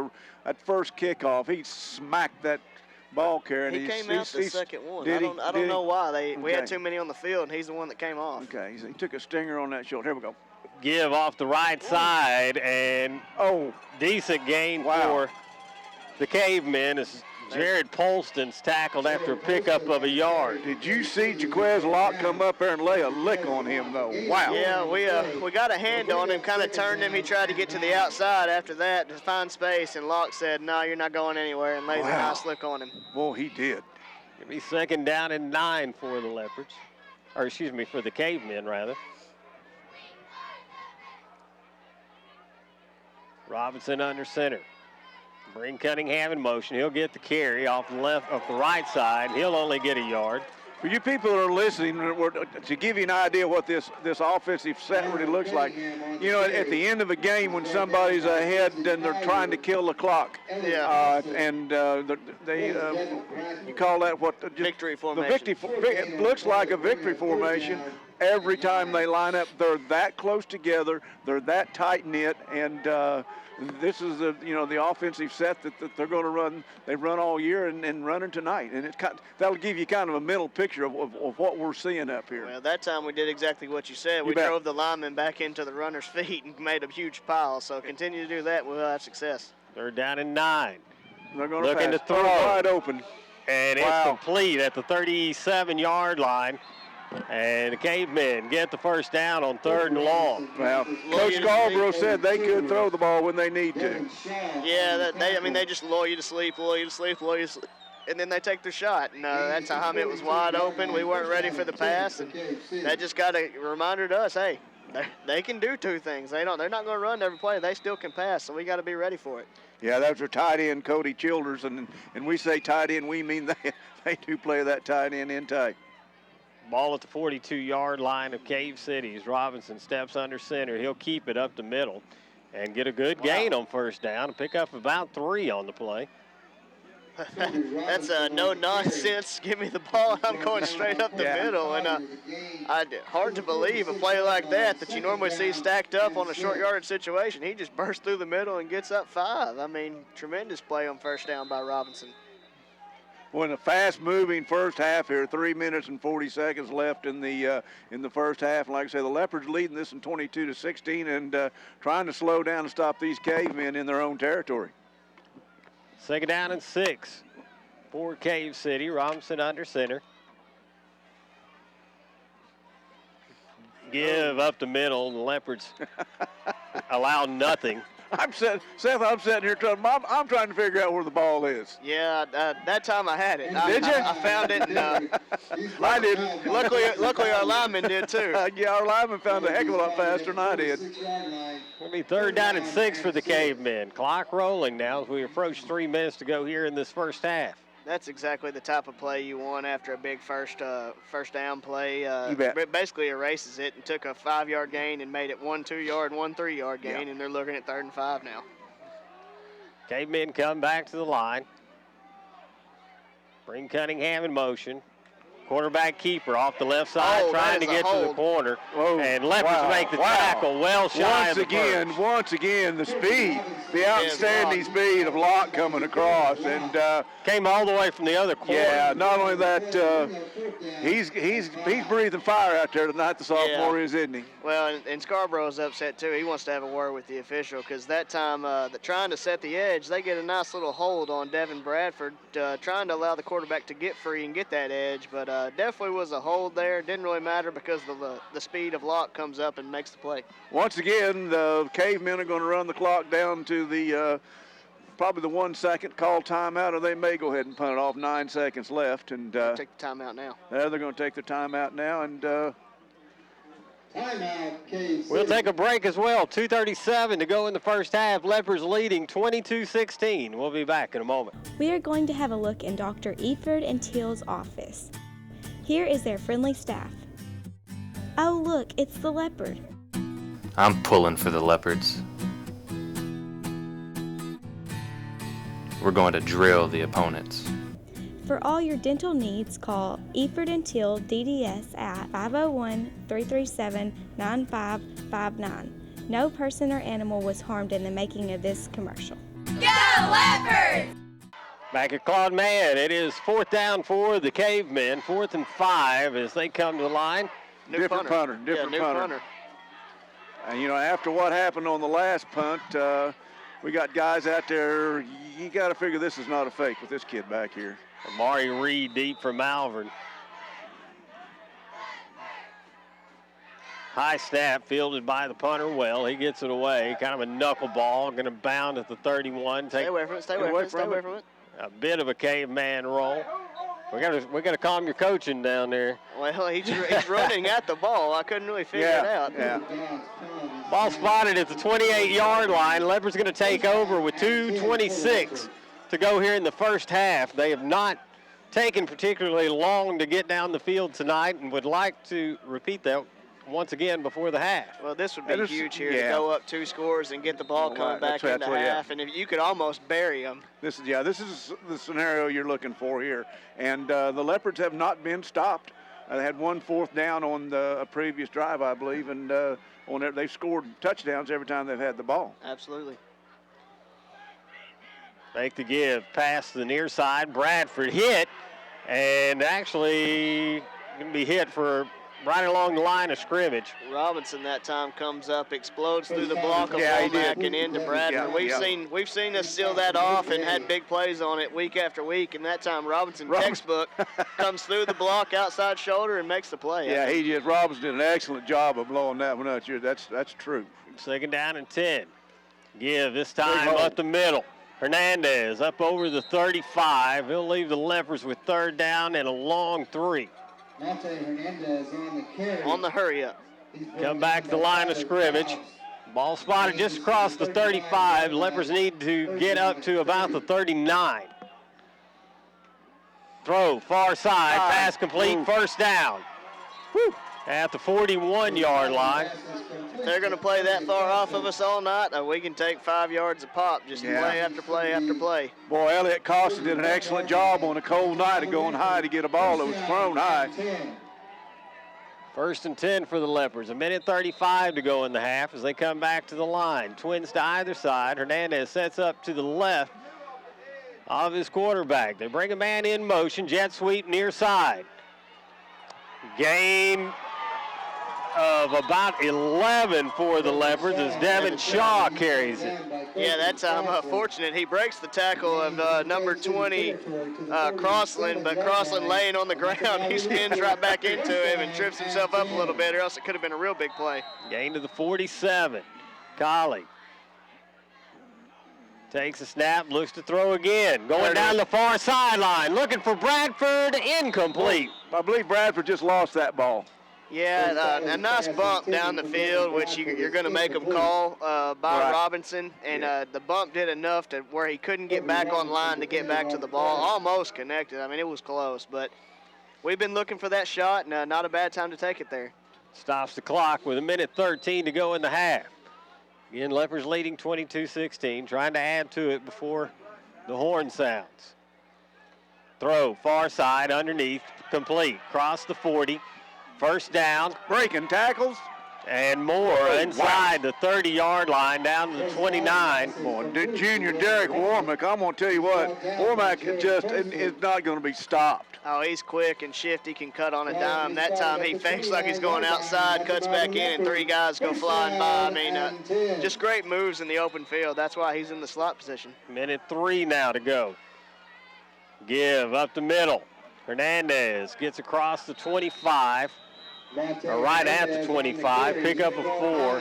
that first kickoff. He smacked that ball carrier. He came out the second one. I don't know why. We had too many on the field, and he's the one that came off. Okay, he took a stinger on that shoulder. Here we go. Give off the right side, and decent gain for the Cavemen as Jared Polston's tackled after a pickup of a yard. Did you see Jaquez Locke come up there and lay a lick on him, though? Wow. Yeah, we got a hand on him, kind of turned him. He tried to get to the outside after that to find space, and Locke said, no, you're not going anywhere, and lays a nice lick on him. Boy, he did. It'll be second down and 9 for the Leopards. Or, excuse me, for the Cavemen, rather. Robinson under center. Bring Cunningham in motion. He'll get the carry off the right side. He'll only get a yard. For you people that are listening, to give you an idea what this offensive set really looks like, you know, at the end of a game when somebody's ahead and they're trying to kill the clock. Yeah. You call that what? Victory formation. It looks like a victory formation. every time they line up. They're that close together. They're that tight-knit, and this is the offensive set that they're going to run. They've run all year and running tonight, and that'll give you kind of a mental picture of what we're seeing up here. Well, that time we did exactly what you said. We drove the linemen back into the runner's feet and made a huge pile. So continue to do that, we'll have success. They're down in 9. They're going looking to throw wide open, and it's complete at the 37-yard line. And the Cavemen get the first down on 3rd and long. Well, Coach Scarborough said they could throw the ball when they need to. Yeah, they just lull you to sleep, and then they take their shot. And that time it was wide open. We weren't ready for the pass, and that just got a reminder to us, hey, they can do two things. They're not going to run every play. They still can pass, so we got to be ready for it. Yeah, that was our tight end, Cody Childers, and we say tight end, we mean they do play that tight end in tight. Ball at the 42-yard line of Cave City as Robinson steps under center. He'll keep it up the middle and get a good gain on first down and pick up about 3 on the play. That's no nonsense. Give me the ball. I'm going straight up the middle. And hard to believe a play like that you normally see stacked up on a short yardage situation. He just bursts through the middle and gets up 5. I mean, tremendous play on first down by Robinson. Well, in a fast-moving first half here, 3 minutes and 40 seconds left in the first half. And like I say, the Leopards leading this in 22-16 and trying to slow down and stop these Cavemen in their own territory. 2nd down and 6 for Cave City. Robinson under center. Give up the middle. The Leopards allow nothing. Seth, I'm sitting here I'm trying to figure out where the ball is. Yeah, that time I had it. Did you? I found it. And, I didn't. Luckily, our lineman did too. Yeah, our lineman found a heck of a lot faster than I did. It'll be 3rd down and 6 for the Cavemen. Clock rolling now as we approach 3 minutes to go here in this first half. That's exactly the type of play you want after a big first down play. You bet. It basically erases it and took a 5-yard gain and made it 1 2-yard, 1 3-yard gain, and they're looking at 3rd and 5 now. Cavemen come back to the line. Bring Cunningham in motion. Quarterback keeper off the left side trying to get to the corner. Whoa. And Leopards make the tackle well shy of the first. Once again, the speed, the outstanding speed of Locke coming across. And came all the way from the other corner. Yeah, not only that, he's breathing fire out there tonight, the sophomore is, isn't he? Well, and Scarborough's upset too. He wants to have a word with the official because that time, trying to set the edge, they get a nice little hold on Devin Bradford, trying to allow the quarterback to get free and get that edge, but definitely was a hold there. Didn't really matter because the speed of Locke comes up and makes the play. Once again, the Cavemen are going to run the clock down to the probably the 1 second call timeout, or they may go ahead and punt it off. 9 seconds left, and take the timeout now. They're going to take the timeout now, and we'll take a break as well. 2:37 to go in the first half. Leopards leading 22-16. We'll be back in a moment. We are going to have a look in Dr. Eford and Teal's office. Here is their friendly staff. Oh, look, it's the Leopard. I'm pulling for the Leopards. We're going to drill the opponents. For all your dental needs, call Eford and Teal DDS at 501-337-9559. No person or animal was harmed in the making of this commercial. Go Leopards! Back at Claude Mann, it is 4th down for the Cavemen. 4th and 5 as they come to the line. Different punter. And, after what happened on the last punt, we got guys out there. You got to figure this is not a fake with this kid back here. Amari Reed deep for Malvern. High snap fielded by the punter well. He gets it away. Kind of a knuckleball. Going to bound at the 31. Stay away from it. A bit of a Caveman roll. We got to calm your coaching down there. Well, he's running at the ball. I couldn't really figure it out. Yeah. Ball spotted at the 28-yard line. Leopards going to take over with 2:26 to go here in the first half. They have not taken particularly long to get down the field tonight and would like to repeat that once again before the half. Well, this would be huge here to go up 2 scores and get the ball coming back into half, and if you could almost bury them. This is the scenario you're looking for here. And the Leopards have not been stopped They had 1 4th down on a previous drive, I believe, and they've scored touchdowns every time they've had the ball. Absolutely. Make the give, pass to the near side. Bradford hit, and actually going to be hit for right along the line of scrimmage. Robinson that time comes up, explodes through the block of Womack and into Bradford. We've seen us seal that off and had big plays on it week after week, and that time Robinson textbook comes through the block outside shoulder and makes the play. Yeah, Robinson did an excellent job of blowing that one out. That's true. 2nd down and 10. Give this time up the middle. Hernandez up over the 35. He'll leave the Leopards with 3rd down and a long 3. Hernandez on the carry. On the hurry up. Come back to the line of scrimmage. Ball spotted just across the 35. Leopards need to get up to about the 39. Throw, far side, pass complete, 1st down. Whew. At the 41-yard line. If they're going to play that far off of us all night, we can take 5 yards a pop, just play after play after play. Boy, Elliott Costa did an excellent job on a cold night of going high to get a ball that was thrown high. 1st and 10 for the Leopards. 1:35 to go in the half as they come back to the line. Twins to either side. Hernandez sets up to the left of his quarterback. They bring a man in motion. Jet sweep near side. Gain of about 11 for the Leopards as Devin Shaw carries it. Yeah, that time fortunate. He breaks the tackle of number 20, Crossland, but Crossland laying on the ground, he spins right back into him and trips himself up a little bit, or else it could have been a real big play. Gain to the 47. Colley takes a snap, looks to throw again. Going down the far sideline, looking for Bradford, incomplete. I believe Bradford just lost that ball. Yeah, a nice bump down the field, which you're going to make him call by Robinson. And the bump did enough to where he couldn't get back on line to get back to the ball. Almost connected. I mean, it was close. But we've been looking for that shot, and not a bad time to take it there. Stops the clock with 1:13 to go in the half. Again, Leopards leading 22-16, trying to add to it before the horn sounds. Throw, far side, underneath, complete. Cross the 40. 1st down. Breaking tackles. And more inside the 30-yard line down to the 29. Boy, junior Derek Warmack, I'm going to tell you what, Warmack just is not going to be stopped. Oh, he's quick and shifty, can cut on a dime. That time he fakes like he's going outside, cuts back in, and 3 guys go flying by. I mean, just great moves in the open field. That's why he's in the slot position. 1:03 now to go. Give up the middle. Hernandez gets across the 25. Or right at the 25, pick up a 4.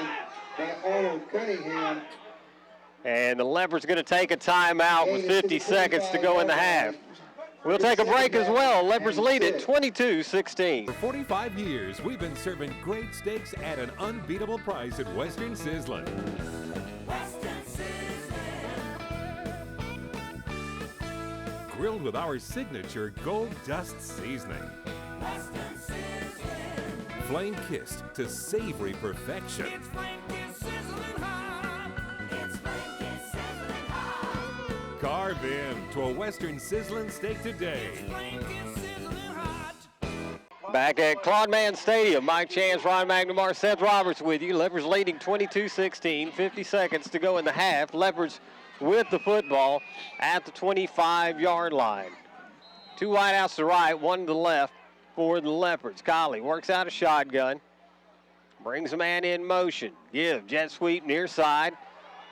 And the Leopards going to take a timeout with 50 seconds to go in the half. We'll take a break as well. Leopards lead it 22-16. For 45 years, we've been serving great steaks at an unbeatable price at Western Sizzlin'. Western Sizzlin'. Grilled with our signature Gold Dust seasoning. Western Sizzlin'. Flame-kissed to savory perfection. It's flame-kissed sizzling hot. It's flame-kissed sizzling hot. Carve in to a Western Sizzlin' steak today. It's flame-kissed sizzling hot. Back at Claude Mann Stadium, Mike Chance, Ron McNamara, Seth Roberts with you. Leopards leading 22-16, 50 seconds to go in the half. Leopards with the football at the 25-yard line. 2 wideouts to the right, 1 to the left for the Leopards. Colley works out a shotgun, brings a man in motion. Give, jet sweep near side,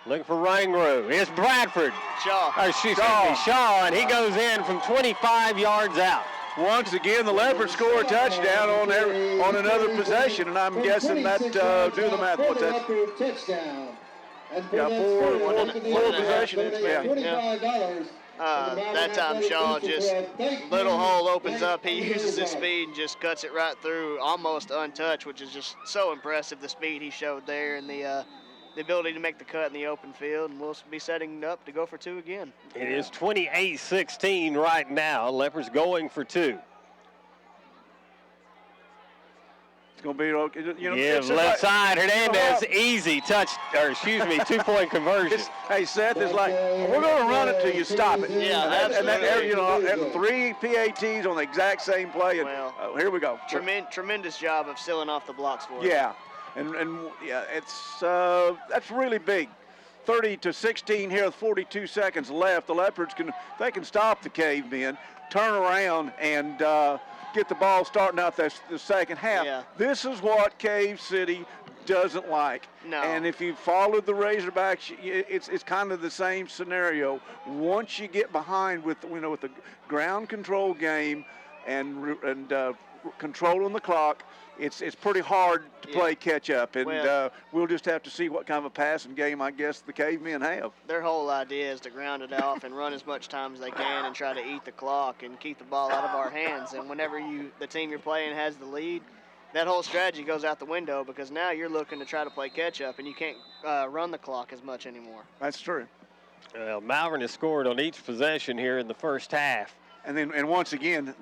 looking for running room. It's Bradford. Shaw, and he goes in from 25 yards out. Once again, the Leopards score a touchdown on another possession, and I'm guessing that, do the math, what's that? Yeah, four possessions. Yeah. That time Shaw just, little hole opens up. He uses his speed and just cuts it right through, almost untouched, which is just so impressive, the speed he showed there and the ability to make the cut in the open field. And we'll be setting up to go for 2 again. It is 28-16 right now. Leopards going for 2. It's going to be okay. You know, yeah, left side. Hernandez, easy touch, or excuse me, 2-point conversion. Hey, Seth, it's like, we're going to run it till you stop it. Yeah, and you know, 3 PATs on the exact same play. And here we go. Tremendous job of sealing off the blocks for us. Yeah, and yeah, it's that's really big. 30-16 here with 42 seconds left. The Leopards can stop the Cavemen, turn around, and get the ball starting out the second half. Yeah. This is what Cave City doesn't like. No. And if you followed the Razorbacks, it's kind of the same scenario. Once you get behind with the ground control game and controlling the clock, it's pretty hard to play catch up, and we'll just have to see what kind of a passing game I guess the Cavemen have. Their whole idea is to ground it off and run as much time as they can and try to eat the clock and keep the ball out of our hands. And whenever the team you're playing has the lead, that whole strategy goes out the window, because now you're looking to try to play catch up and you can't run the clock as much anymore. That's true. Well, Malvern has scored on each possession here in the first half. And once again,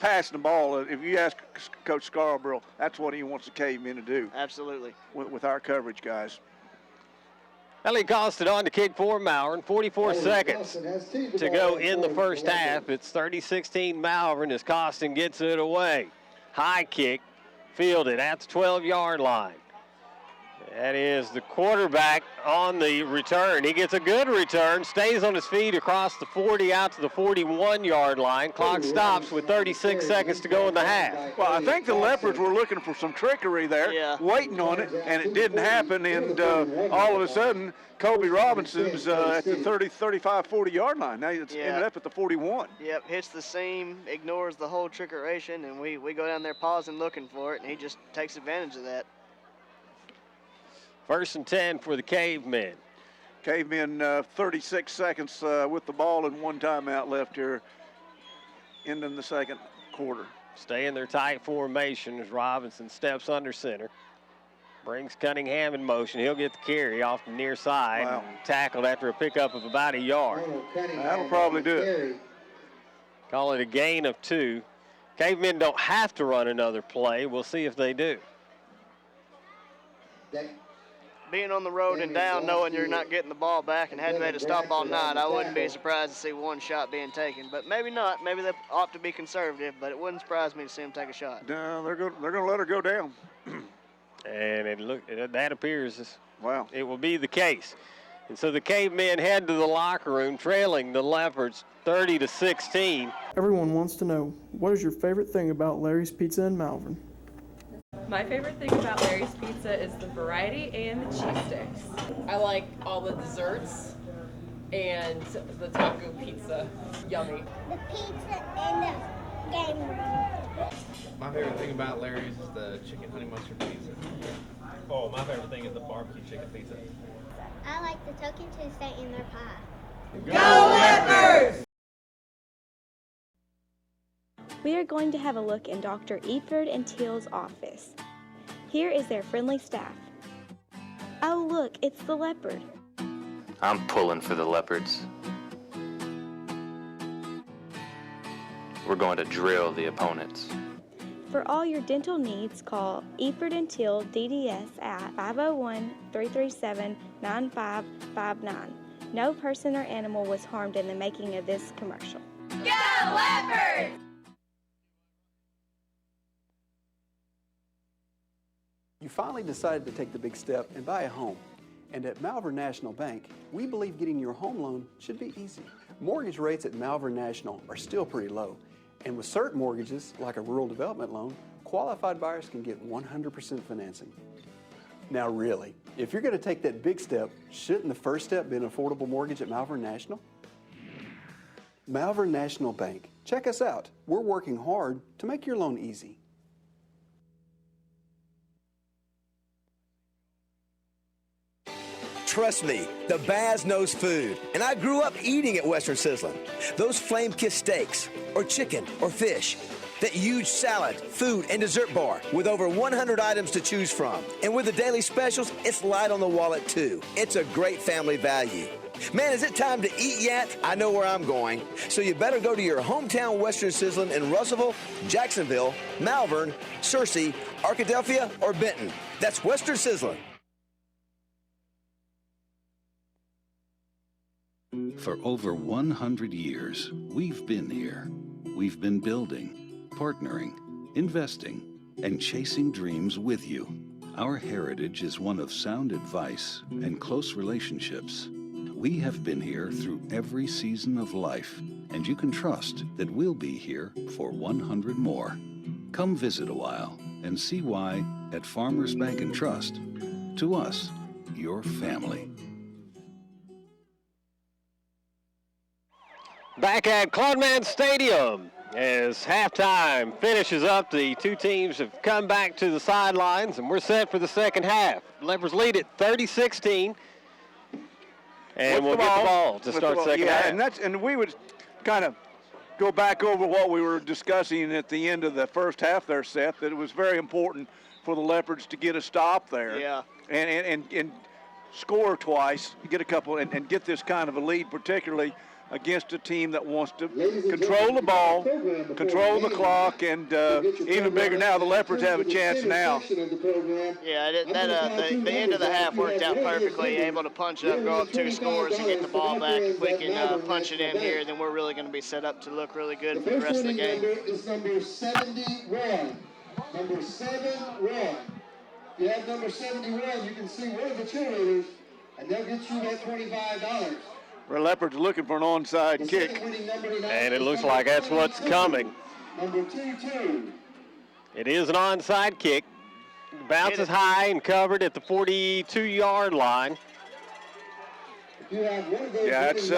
passing the ball, if you ask Coach Scarborough, that's what he wants the Cavemen to do. Absolutely. With our coverage, guys. Ellie Costin on to kick for Malvern. 44 seconds to go in the first half. It's 30-16 Malvern as Costin gets it away. High kick, fielded at the 12-yard line. That is the quarterback on the return. He gets a good return, stays on his feet across the 40 out to the 41-yard line. Clock stops with 36 seconds to go in the half. Well, I think the Leopards were looking for some trickery there, waiting on it, and it didn't happen. And all of a sudden, Kobe Robinson's at the 35, 40-yard line. Now it's ended up at the 41. Yep, hits the seam, ignores the whole trickeration, and we go down there pausing looking for it, and he just takes advantage of that. 1st and 10 for the Cavemen. Cavemen 36 seconds with the ball and 1 timeout left here, ending the second quarter. Stay in their tight formation as Robinson steps under center. Brings Cunningham in motion. He'll get the carry off the near side. Wow. Tackled after a pickup of about a yard. That'll probably do it. Call it a gain of 2. Cavemen don't have to run another play. We'll see if they do. Being on the road and down, knowing you're not getting the ball back and hadn't made a stop all night, I wouldn't be surprised to see 1 shot being taken. But maybe not. Maybe they opt to be conservative, but it wouldn't surprise me to see them take a shot. No, they're going to let her go down. And that appears it will be the case. And so the Cavemen head to the locker room, trailing the Leopards 30-16. Everyone wants to know, what is your favorite thing about Larry's Pizza in Malvern? My favorite thing about Larry's Pizza is the variety and the cheese sticks. I like all the desserts and the taco pizza. Yummy. The pizza and the game room. My favorite thing about Larry's is the chicken honey mustard pizza. Oh, my favorite thing is the barbecue chicken pizza. I like the token Tuesday in their pie. Go Leopards! We are going to have a look in Dr. Eford and Teal's office. Here is their friendly staff. Oh look, it's the Leopard. I'm pulling for the Leopards. We're going to drill the opponents. For all your dental needs, call Eford and Teal DDS at 501-337-9559. No person or animal was harmed in the making of this commercial. Go Leopards! You finally decided to take the big step and buy a home. And at Malvern National Bank, we believe getting your home loan should be easy. Mortgage rates at Malvern National are still pretty low. And with certain mortgages, like a rural development loan, qualified buyers can get 100% financing. Now really, if you're going to take that big step, shouldn't the first step be an affordable mortgage at Malvern National? Malvern National Bank. Check us out. We're working hard to make your loan easy. Trust me, the Baz knows food, and I grew up eating at Western Sizzlin'. Those flame-kissed steaks, or chicken, or fish, that huge salad, food, and dessert bar with over 100 items to choose from. And with the daily specials, it's light on the wallet too. It's a great family value. Man, is it time to eat yet? I know where I'm going. So you better go to your hometown Western Sizzlin in Russellville, Jacksonville, Malvern, Searcy, Arkadelphia, or Benton. That's Western Sizzlin. For over 100 years, we've been here. We've been building, partnering, investing, and chasing dreams with you. Our heritage is one of sound advice and close relationships. We have been here through every season of life, and you can trust that we'll be here for 100 more. Come visit a while and see why at Farmers Bank and Trust, to us, your family. Back at Claude Stadium as halftime finishes up. The two teams have come back to the sidelines, and we're set for the second half. Leopards lead at 30-16. And we'll get the ball to start second half. And we would kind of go back over what we were discussing at the end of the first half there, Seth, that it was very important for the Leopards to get a stop there. Yeah. And score twice, get a couple, and get this kind of a lead, particularly against a team that wants to control the ball, control the clock, and even bigger now, the Leopards have a chance now. Yeah, the end of the half worked out perfectly, able to punch up, go up 2 scores, and get the ball back. If we can punch it in here, then we're really going to be set up to look really good for the rest of the game. Is number 71. Number 71. If you have number 71, you can see one of the cheerleaders, and they'll get you that $25. The Leopards are looking for an onside kick. And it looks like that's what's coming. Number 22. It is an onside kick. Bounces high and covered at the 42-yard line. Yeah, it's.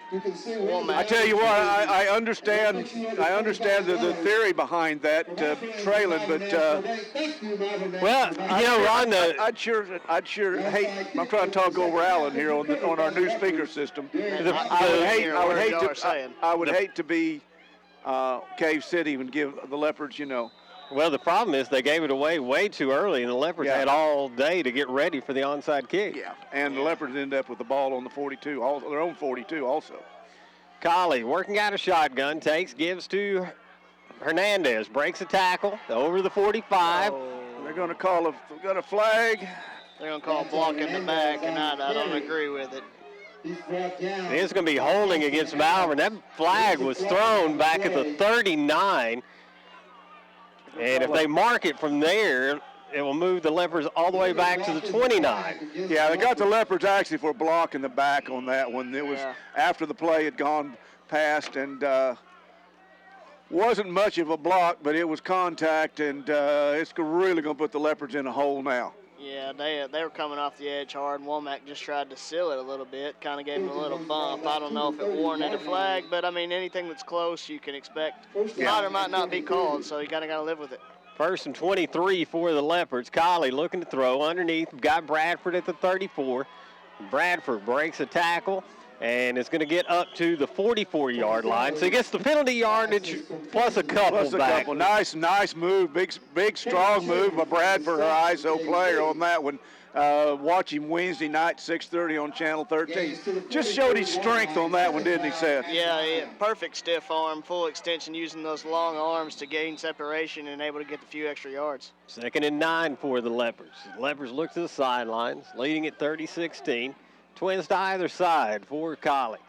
I tell you what, I understand the theory behind that trailing, but well, you know, Ron, I'd sure hate. I'm trying to talk over Alan here on our new speaker system. I would hate to be Cave City and give the Leopards, you know. Well, the problem is they gave it away way too early, and the Leopards had all day to get ready for the onside kick. Yeah, and the Leopards end up with the ball on the 42, their own 42 also. Colley working out a shotgun, gives to Hernandez, breaks a tackle over the 45. They're going to call a flag. They're going to call a block in the back, and I don't agree with it. It's going to be holding against Malvern. That flag was thrown back at the 39. And if they mark it from there, it will move the Leopards all the way back to the 29. Yeah, they got the Leopards actually for a block in the back on that one. It was after the play had gone past, and wasn't much of a block, but it was contact, and it's really going to put the Leopards in a hole now. Yeah, they were coming off the edge hard, and Womack just tried to seal it a little bit, kind of gave him a little bump. I don't know if it warranted a flag, but, I mean, anything that's close you can expect. Might or might not be called, so you kind of got to live with it. First and 23 for the Leopards. Colley looking to throw underneath. We've got Bradford at the 34. Bradford breaks a tackle, and it's going to get up to the 44-yard line. So he gets the penalty yardage plus a couple back. Nice move, big strong move by Bradford, our ISO player on that one. Watch him Wednesday night, 6:30 on Channel 13. Just showed his strength on that one, didn't he, Seth? Yeah, perfect stiff arm, full extension, using those long arms to gain separation and able to get a few extra yards. 2nd and 9 for the Leopards. The Leopards look to the sidelines, leading at 30-16. Twins to either side for Colley.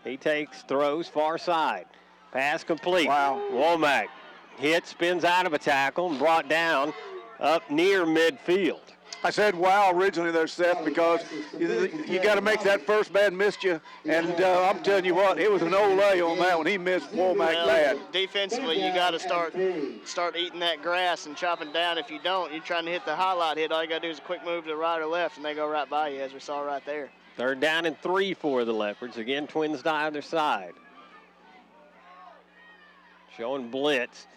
He throws far side. Pass complete. Wow. Womack spins out of a tackle and brought down up near midfield. I said wow originally there, Seth, because you got to make that first man missed you, and I'm telling you what, it was an Olay on that one. He missed Womack bad. Defensively, you got to start eating that grass and chopping down. If you don't, you're trying to hit the highlight hit. All you got to do is a quick move to the right or left, and they go right by you, as we saw right there. 3rd down and 3 for the Leopards. Again, Twins to either side. Showing blitz,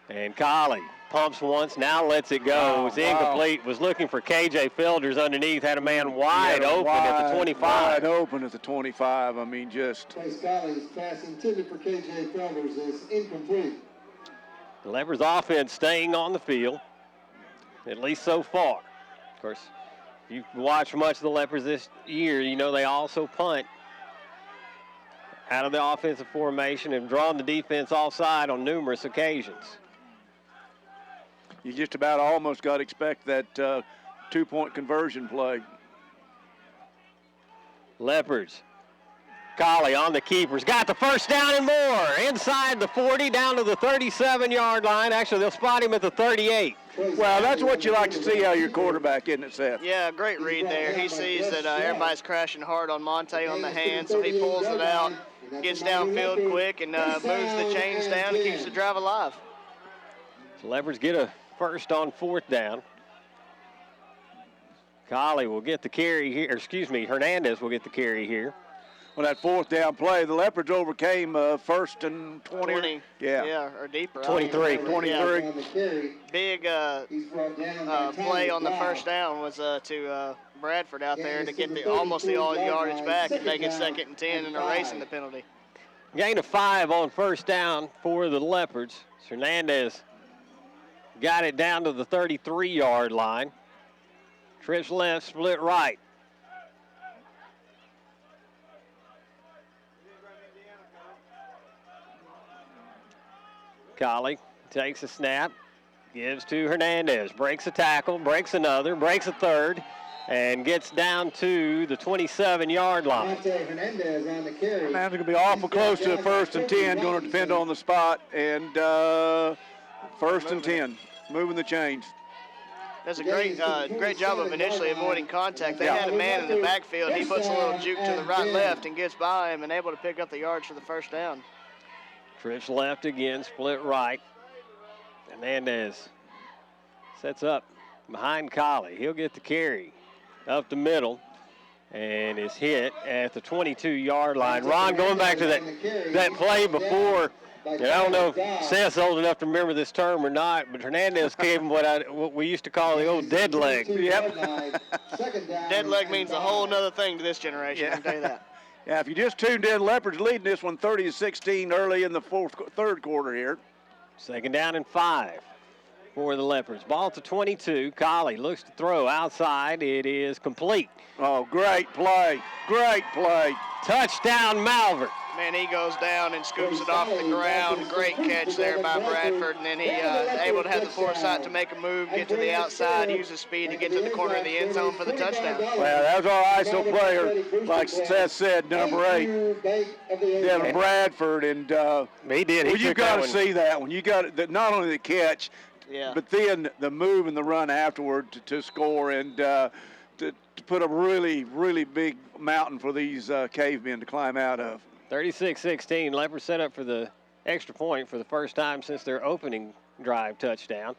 and Colley pumps once, now lets it go. It's incomplete. Was looking for KJ Felders underneath. Had a man wide open at the 25. Wide open at the 25. I mean, just. Trace Colley's pass intended for KJ Felders is incomplete. The Leopards offense staying on the field, at least so far. Of course, If you've watched much of the Leopards this year, you know they also punt out of the offensive formation and drawn the defense offside on numerous occasions. You just about almost got to expect that 2-point conversion play. Leopards. Collie on the keepers. Got the first down and more. Inside the 40, down to the 37-yard line. Actually, they'll spot him at the 38. Well, that's what you like to see out of your quarterback, isn't it, Seth? Yeah, great read there. He sees that everybody's crashing hard on Monte on the hand, so he pulls it out, gets downfield quick, and moves the chains down and keeps the drive alive. So Leopards get a first on 4th down. Collie will get the carry here, Hernandez will get the carry here. Well, that 4th down play, the Leopards overcame 1st and 20. Yeah, or deeper. 23. 23. Yeah. Big play on the first down was to Bradford out there to get almost the all yardage back and make it 2nd and 10 and erasing the penalty. Gain of 5 on first down for the Leopards. Hernandez got it down to the 33-yard line. Trips left, split right. Collie takes a snap, gives to Hernandez, breaks a tackle, breaks another, breaks a third, and gets down to the 27-yard line. Hernandez on the carry. Hernandez going to be awful close to 1st and 10, going to depend on the spot, and 1st and 10, moving the chains. Does a great job of initially avoiding contact. They had a man in the backfield. He puts a little juke to the right-left and gets by him and able to pick up the yards for the first down. Trips left again, split right. Hernandez sets up behind Collie. He'll get the carry up the middle and is hit at the 22-yard line. Ron, going back to that play before, and I don't know if Seth's old enough to remember this term or not, but Hernandez gave him what we used to call the old dead leg. Yep. Dead leg means a whole nother thing to this generation, I can tell you that. Yeah, if you just tuned in, Leopards leading this one 30-16 early in the third quarter here. 2nd down and 5 for the Leopards. Ball at the 22. Collie looks to throw outside. It is complete. Oh, great play. Great play. Touchdown, Malvern. Man, he goes down and scoops it off the ground. Great catch there by Bradford, and then he able to have the foresight to make a move, get to the outside, use his speed to get to the corner of the end zone for the touchdown. Well, that was our ISO player, like Seth said, number 8, Devin Bradford, and he did. Well, you got to see that one. You got not only the catch, but then the move and the run afterward to score and to put a really, really big mountain for these cavemen to climb out of. 36-16, Leopards set up for the extra point for the first time since their opening drive touchdown.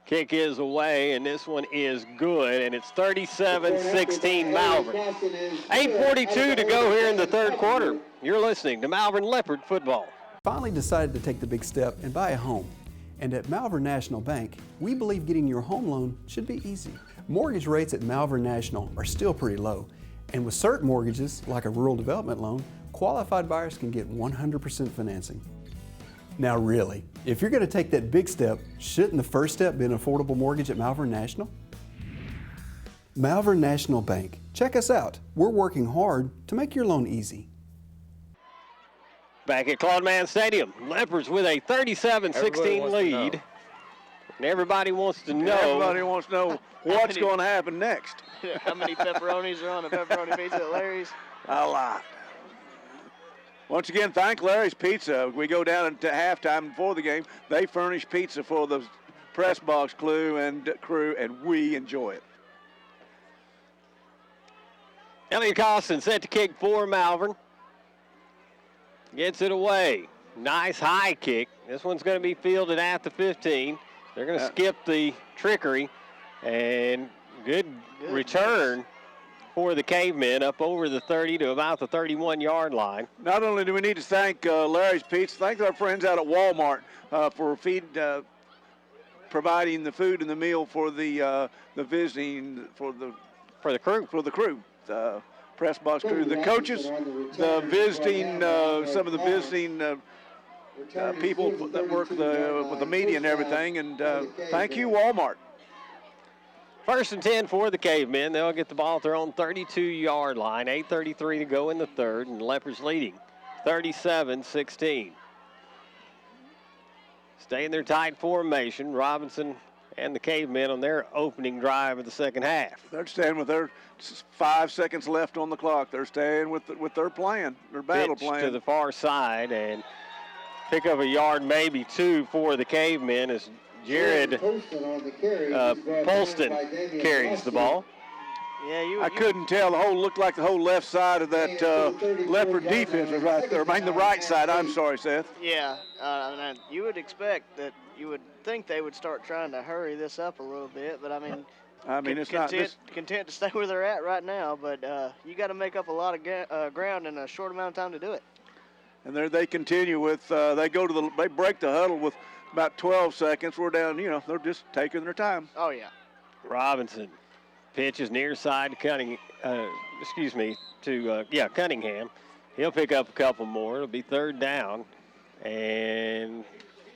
Kick is away, and this one is good, and it's 37-16 Malvern. 8:42 to go here in the third quarter. You're listening to Malvern Leopard Football. Finally decided to take the big step and buy a home. And at Malvern National Bank, we believe getting your home loan should be easy. Mortgage rates at Malvern National are still pretty low, and with certain mortgages, like a rural development loan, qualified buyers can get 100% financing. Now really, if you're going to take that big step, shouldn't the first step be an affordable mortgage at Malvern National? Malvern National Bank. Check us out. We're working hard to make your loan easy. Back at Claude Mann Stadium, Leopards with a 37-16 lead. And everybody wants to know. Everybody wants to know what's going to happen next. How many pepperonis are on a pepperoni pizza at Larry's? A lot. Once again, thank Larry's Pizza. We go down into halftime before the game. They furnish pizza for the press box crew, and we enjoy it. Elliot Costin set to kick for Malvern. Gets it away. Nice high kick. This one's going to be fielded at the 15. They're going to skip the trickery, and good return for the Cavemen up over the 30 to about the 31-yard line. Not only do we need to thank Larry's Pizza, thank our friends out at Walmart for providing the food and the meal for the visiting for the crew, the press box crew, the coaches, the visiting some of the visiting people that work with the media and everything. And thank you, Walmart. First and 10 for the Cavemen. They'll get the ball at their own 32-yard line. 8:33 to go in the third, and the Leopards leading 37-16. Stay in their tight formation. Robinson and the Cavemen on their opening drive of the second half. They're staying with their 5 seconds left on the clock. They're staying with their plan, their battle Pitch plan. to the far side and pick up a yard, maybe two for the Cavemen as Jared Polston carries the ball. Yeah, I couldn't tell. Looked like the whole left side of that Leopard defense was right there. I mean, the right side. I'm sorry, Seth. Yeah, and you would expect that. You would think they would start trying to hurry this up a little bit, but I mean, it's not content to stay where they're at right now. But you got to make up a lot of ground in a short amount of time to do it. And there they continue with. They break the huddle with about 12 seconds. We're down. They're just taking their time. Oh yeah. Robinson pitches near side to Cunningham. He'll pick up a couple more. It'll be third down and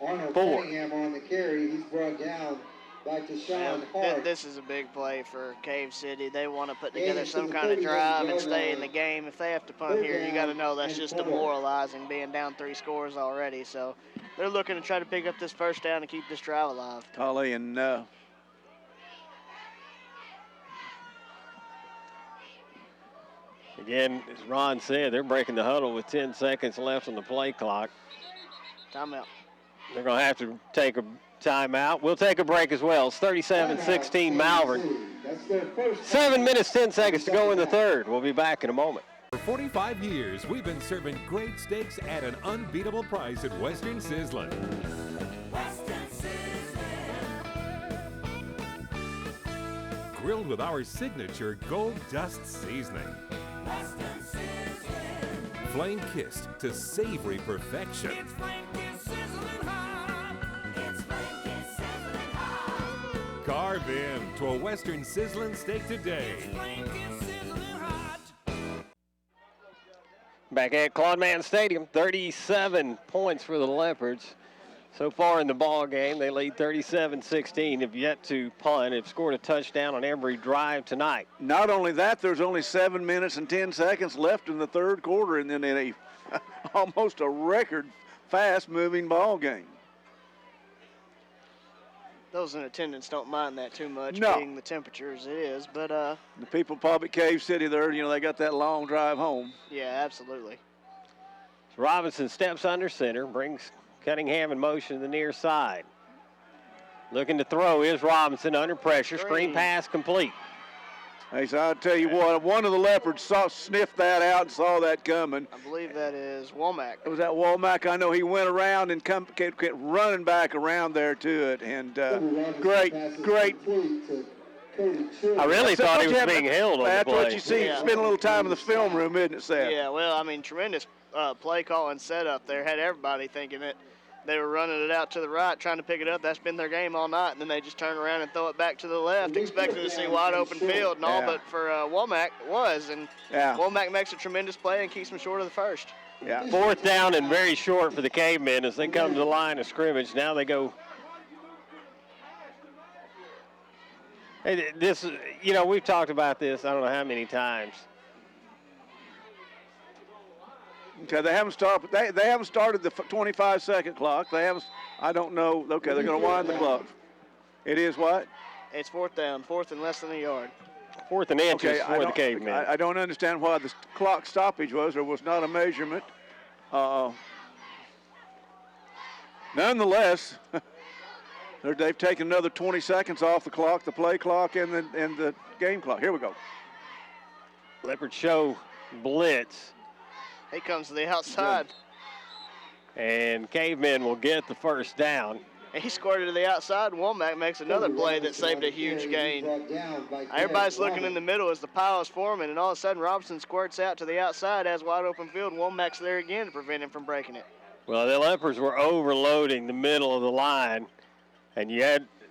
Arnold 4. Cunningham on the carry. He's brought down back to Sean Hart. This is a big play for Cave City. They want to put together some kind of drive and stay in the game. If they have to punt here, you got to know that's just demoralizing, being down 3 scores already. So they're looking to try to pick up this first down and keep this drive alive. Tully and again, as Ron said, they're breaking the huddle with 10 seconds left on the play clock. Timeout. They're going to have to take a timeout. We'll take a break as well. It's 37-16 Malvern. 7 minutes, 10 seconds to go in the third. We'll be back in a moment. For 45 years, we've been serving great steaks at an unbeatable price at Western Sizzlin'. Western Sizzlin'. Grilled with our signature Gold Dust seasoning. Western Sizzlin'. Flame-kissed to savory perfection. It's flame-kissed sizzling hot. It's flame-kissed sizzling hot. Carve in to a Western Sizzlin' steak today. It's flame-kissed sizzling hot. Back at Claude Stadium, 37 points for the Leopards. So far in the ball game, they lead 37-16. Have yet to punt. Have scored a touchdown on every drive tonight. not only that, there's only 7 minutes and 10 seconds left in the third quarter, and then in a almost a record fast-moving ball game. Those in attendance don't mind that too much, No. being the temperature as it is. But The people probably Cave City there, they got that long drive home. yeah, absolutely. Robinson steps under center, brings Cunningham in motion to the near side. Looking to throw is Robinson under pressure. Screen pass complete. Hey, so I'll tell you what, one of the Leopards sniffed that out and saw that coming. I believe that is Womack. It was that Womack. I know he went around and kept running back around there to it. And great. I really thought he was being held on the That's play. what you see. Yeah. Spend a little time in the film room, isn't it, Seth? Yeah, well, I mean, tremendous play call and setup there. Had everybody thinking that they were running it out to the right, trying to pick it up. That's been their game all night. And then they just turn around and throw it back to the left, expecting to see wide open field and all. Yeah. But for Womack, it was. And Yeah. Womack makes a tremendous play and keeps them short of the first. Yeah. Fourth down and very short for the Cavemen as they come to the line of scrimmage. Now they go. Hey, this, we've talked about this I don't know how many times. Okay, they haven't started. They haven't started the 25-second clock. They haven't. I don't know. Okay, they're going to wind the clock. It is what? It's fourth down, fourth and less than a yard. Fourth and inches for the Cavemen. I don't understand why the clock stoppage was. There was not a measurement. Nonetheless, they've taken another 20 seconds off the clock, the play clock, and the game clock. Here we go. Leopard show blitz. He comes to the outside. And Cavemen will get the first down. And he squirted to the outside. Womack makes another play that saved a huge gain. Everybody's looking in the middle as the pile is forming, and all of a sudden Robinson squirts out to the outside, has wide open field, and Womack's there again to prevent him from breaking it. Well, the Leopards were overloading the middle of the line, and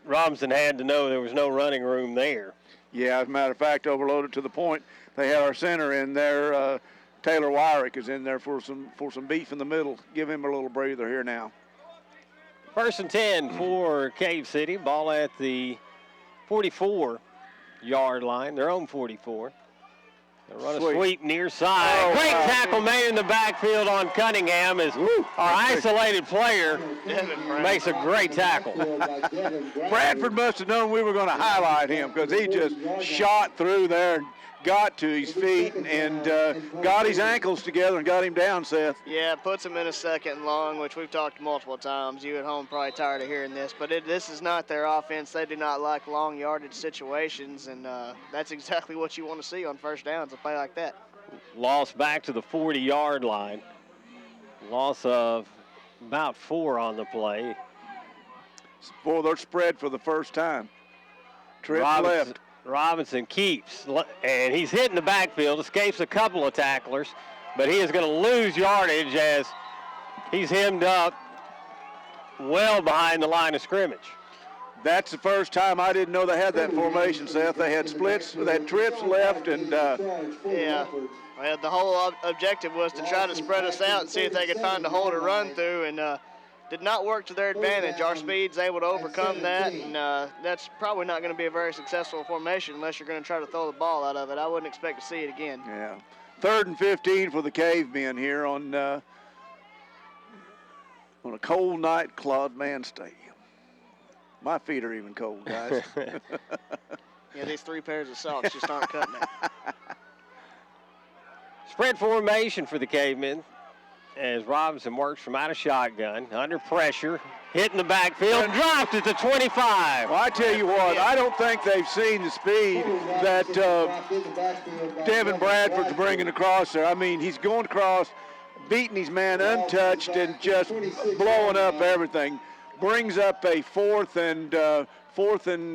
Robinson had to know there was no running room there. Yeah, as a matter of fact, overloaded to the point they had our center in there. Taylor Wyrick is in there for some beef in the middle. Give him a little breather here now. First and 10 for Cave City. Ball at the 44. yard line, their own 44. They run a Sweep. sweep near side. Oh, Great wow. tackle made in the backfield on Cunningham as our isolated player makes a great tackle. Bradford must have known we were going to highlight him because he just shot through there and got to his feet and got his ankles together and got him down, Seth. Yeah, puts him in a second and long, which we've talked multiple times. You at home probably tired of hearing this, but this is not their offense. They do not like long yardage situations, and that's exactly what you want to see on first downs, a play like that. Loss back to the 40-yard line. Loss of about 4 on the play. Boy, they're spread for the first time. Trip left. Robinson keeps, and he's hitting the backfield, escapes a couple of tacklers, but he is going to lose yardage as he's hemmed up well behind the line of scrimmage. That's the first time. I didn't know they had that formation, Seth. They had splits, they had trips left, and yeah. Well, the whole objective was to try to spread us out and see if they could find a hole to run through, and did not work to their advantage. Our speed's able to overcome that, and that's probably not going to be a very successful formation unless you're going to try to throw the ball out of it. I wouldn't expect to see it again. yeah. 3rd and 15 for the Cavemen here on a cold night, Claude Mann Stadium. My feet are even cold, guys. Yeah, these 3 pairs of socks just aren't cutting it. Spread formation for the Cavemen as Robinson works from out of shotgun, under pressure, hitting the backfield, dropped at the 25. Well, I tell you what, I don't think they've seen the speed that Devin Bradford's bringing across there. I mean, he's going across, beating his man untouched and just blowing up everything. Brings up a fourth and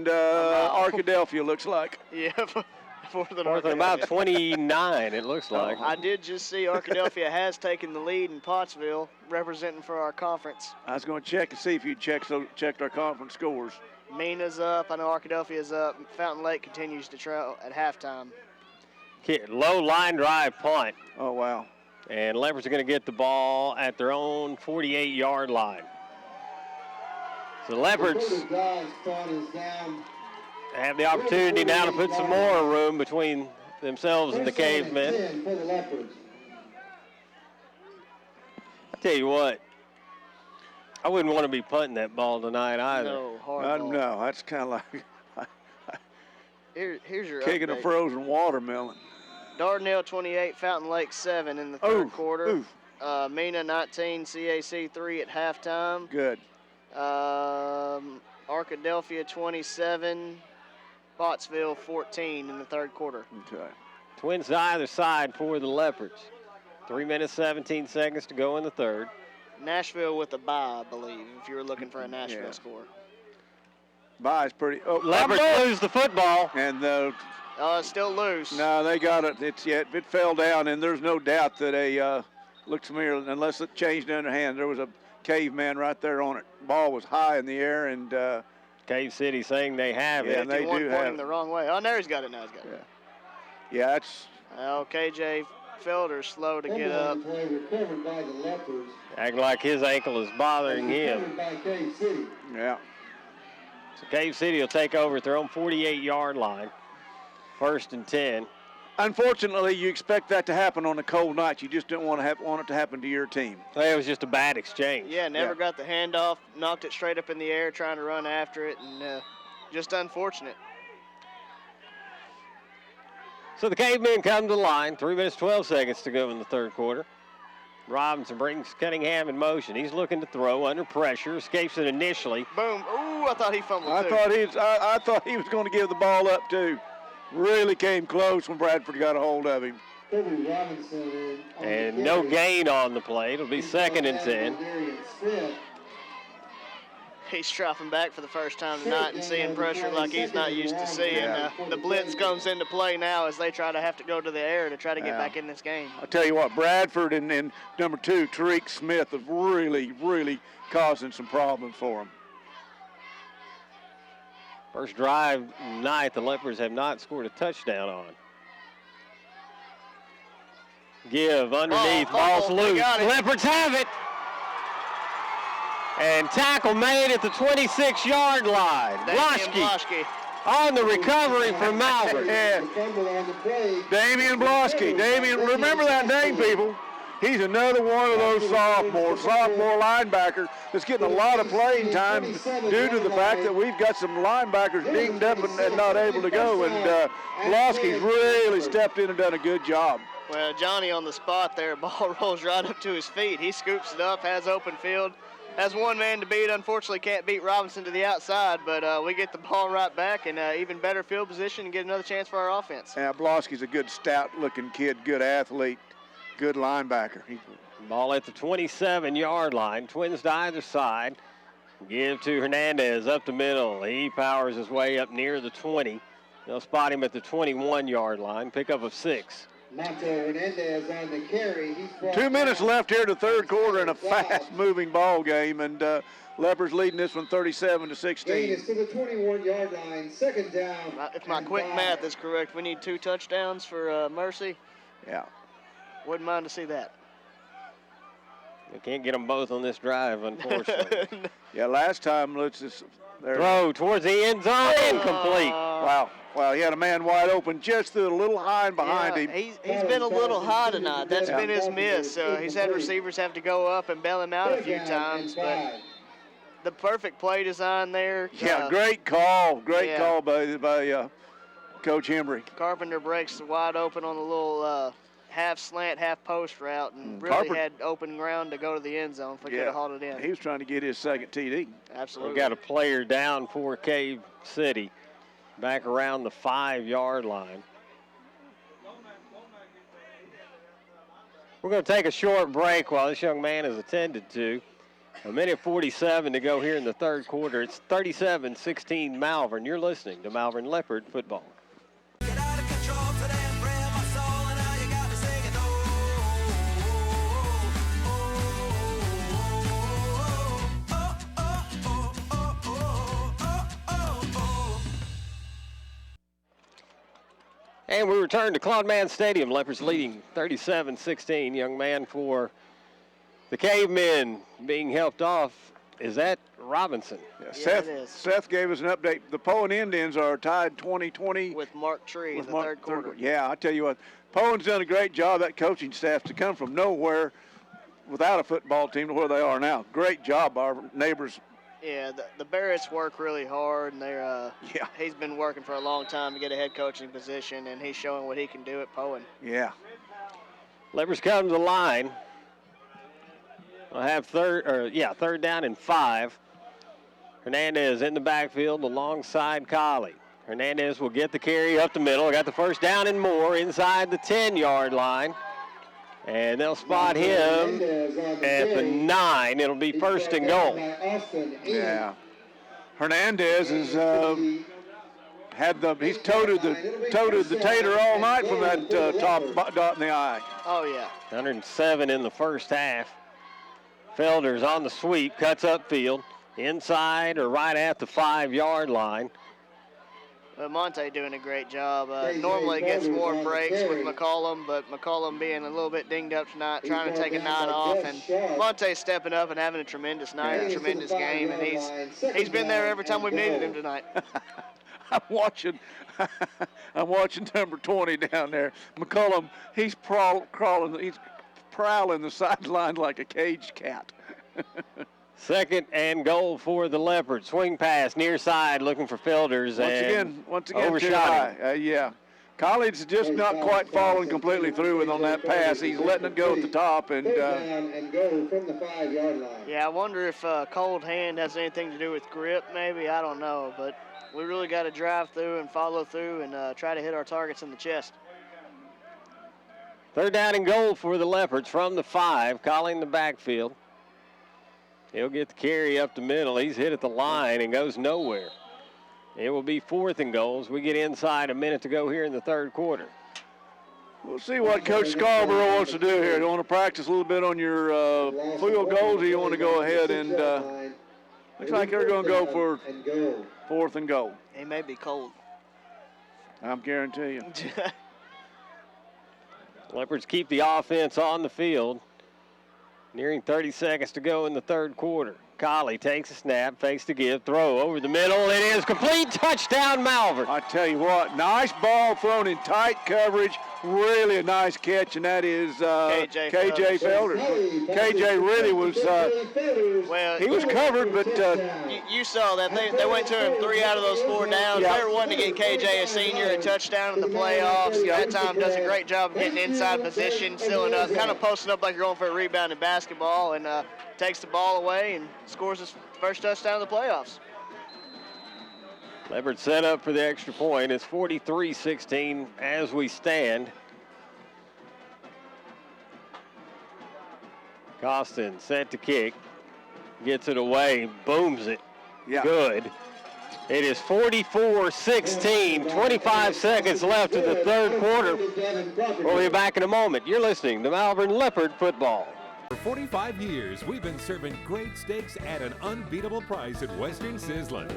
Arkadelphia, looks like. Yeah, fourth and about 29, it looks like. I did just see Arkadelphia has taken the lead in Pottsville, representing for our conference. I was going to check and see if you checked our conference scores. Mina's up. I know Arkadelphia's up. Fountain Lake continues to trail at halftime. Low line drive punt. Oh, wow. And Leopards are going to get the ball at their own 48-yard line. So the Leopards have the opportunity now to put some more room between themselves and the Cavemen. I tell you what, I wouldn't want to be punting that ball tonight either. No, hard ball. No, that's kind of like here's your kicking update. a frozen watermelon. Dardanelle 28, Fountain Lake 7 in the third quarter. Mina 19, CAC 3 at halftime. Good. Arkadelphia 27, Pottsville 14 in the third quarter. Okay. Twins either side for the Leopards. 3 minutes, 17 seconds to go in the third. Nashville with a bye, I believe, if you were looking for a Nashville score. Bye is pretty. Oh, Leopards lose the football. And it's still loose. No, they got it. It fell down, and there's no doubt that looks familiar, unless it changed in their hand. There was a Caveman right there on it. Ball was high in the air, and Cave City saying they have it. Yeah, they do have it. The wrong way. Oh, there he's got it. Now he's got it. Yeah, it's. KJ Felder's slow to get up. Acting like his ankle is bothering him. Yeah. So Cave City will take over at their own 48-yard line. 1st and 10. Unfortunately, you expect that to happen on a cold night. You just don't want it to happen to your team. It was just a bad exchange. Yeah, never got the handoff, knocked it straight up in the air, trying to run after it, and just unfortunate. So the Cavemen come to the line. 3 minutes, 12 seconds to go in the third quarter. Robinson brings Cunningham in motion. He's looking to throw under pressure, escapes it initially. Boom. Ooh, I thought he fumbled I thought he was going to give the ball up, too. Really came close when Bradford got a hold of him. And no gain on the play. It'll be 2nd and 10. He's dropping back for the first time tonight and seeing pressure like he's not used to seeing. The blitz comes into play now as they have to go to the air to try to get back in this game. I'll tell you what, Bradford and number 2, Tariq Smith, have really, really causing some problems for him. First drive tonight, the Leopards have not scored a touchdown on. Give underneath, ball's loose. Leopards have it. And tackle made at the 26-yard line. Bloschke On the recovery from Malvern. Yeah. Damian Blosky. Damian, remember that name, people. He's another one of those sophomore linebacker that's getting a lot of playing time due to the fact that we've got some linebackers dinged up and not able to go. And Blosky's really stepped in and done a good job. Well, Johnny on the spot there, ball rolls right up to his feet. He scoops it up, has open field, has one man to beat. Unfortunately, can't beat Robinson to the outside, but we get the ball right back and even better field position and get another chance for our offense. Yeah, Blosky's a good, stout-looking kid, good athlete, good linebacker. Ball at the 27-yard line. Twins to either side. Give to Hernandez up the middle. He powers his way up near the 20. They'll spot him at the 21-yard line. Pickup of 6. Hernandez on the carry. 2 minutes left here in the third quarter in a fast-moving ball game, and Leopards leading this one 37-16. Gain is to the 21-yard line. Second down. If my quick math is correct, we need 2 touchdowns for Mercy. Yeah. Wouldn't mind to see that. We can't get them both on this drive, unfortunately. Yeah, last time, let's just... Throw towards the end zone, incomplete. Wow, he had a man wide open, just threw it a little high and behind him. He's been a little high tonight. That's been his miss. He's had receivers have to go up and bail him out a few times, but the perfect play design there. Yeah, great call call by Coach Hembry. Carpenter breaks wide open on the little half slant, half post route, and really had open ground to go to the end zone if we could have hauled it in. He was trying to get his second TD. Absolutely. We've got a player down for Cave City, back around the 5-yard line. We're going to take a short break while this young man is attended to. 1:47 to go here in the third quarter. It's 37-16 Malvern. You're listening to Malvern Leopard Football. And we return to Claude Stadium. Leopards leading 37-16. Young man for the Cavemen being helped off. Is that Robinson? Yeah, Seth gave us an update. The Poe and Indians are tied 20-20. With Mark Tree in the third quarter. Yeah, I tell you what, Poe's done a great job, that coaching staff, to come from nowhere without a football team to where they are now. Great job, our neighbors. Yeah, the Barretts work really hard, and he's been working for a long time to get a head coaching position, and he's showing what he can do at Poen. Yeah. Leopards come to the line. We'll have third down and 5. Hernandez in the backfield alongside Colley. Hernandez will get the carry up the middle. Got the first down and more inside the 10-yard line. And they'll spot him at the 9. It'll be first and goal. Yeah. Hernandez has he's toted the tater all night from that top dot in the eye. Oh yeah. 107 in the first half. Felder's on the sweep, cuts upfield, inside or right at the 5-yard line. Well, Monte doing a great job. Normally gets more breaks with McCollum, but McCollum being a little bit dinged up tonight, trying to take a night off, and Monte's stepping up and having a tremendous night, a tremendous game, and he's been there every time we've needed him tonight. I'm watching number 20 down there. McCollum, he's prowling the sideline like a caged cat. Second and goal for the Leopards. Swing pass near side, looking for Fielders. Once again, too high. Yeah. Collins just not quite following completely through with on that pass. He's letting it go at the top. And go from the 5-yard line. Yeah, I wonder if cold hand has anything to do with grip, maybe. I don't know. But we really got to drive through and follow through and try to hit our targets in the chest. Third down and goal for the Leopards from the 5, calling the backfield. He'll get the carry up the middle. He's hit at the line and goes nowhere. It will be fourth and goal as we get inside a minute to go here in the third quarter. We'll see what Coach Scarborough wants to do here. Do you want to practice a little bit on your field goals, or you want to go ahead and looks like they're going to go for fourth and goal. He may be cold. I'm guaranteeing you. Leopards keep the offense on the field. Nearing 30 seconds to go in the third quarter. Collie takes a snap, fakes the give, throw over the middle. It is complete. Touchdown, Malvern. I tell you what, nice ball thrown in tight coverage. Really a nice catch, and that is KJ Felder. KJ really was, he was covered, but you saw that they went to him 3 out of those 4 downs. They were wanting to get KJ, a senior, a touchdown in the playoffs. That time does a great job of getting inside position, sealing up, kind of posting up like you're going for a rebound in basketball, and takes the ball away and scores his first touchdown of the playoffs. Leopard set up for the extra point. It's 43-16 as we stand. Costin set to kick. Gets it away, booms it. Yeah. Good. It is 44-16, 25 seconds left in the third quarter. We'll be back in a moment. You're listening to Malvern Leopard Football. For 45 years, we've been serving great steaks at an unbeatable price at Western Sizzlin'.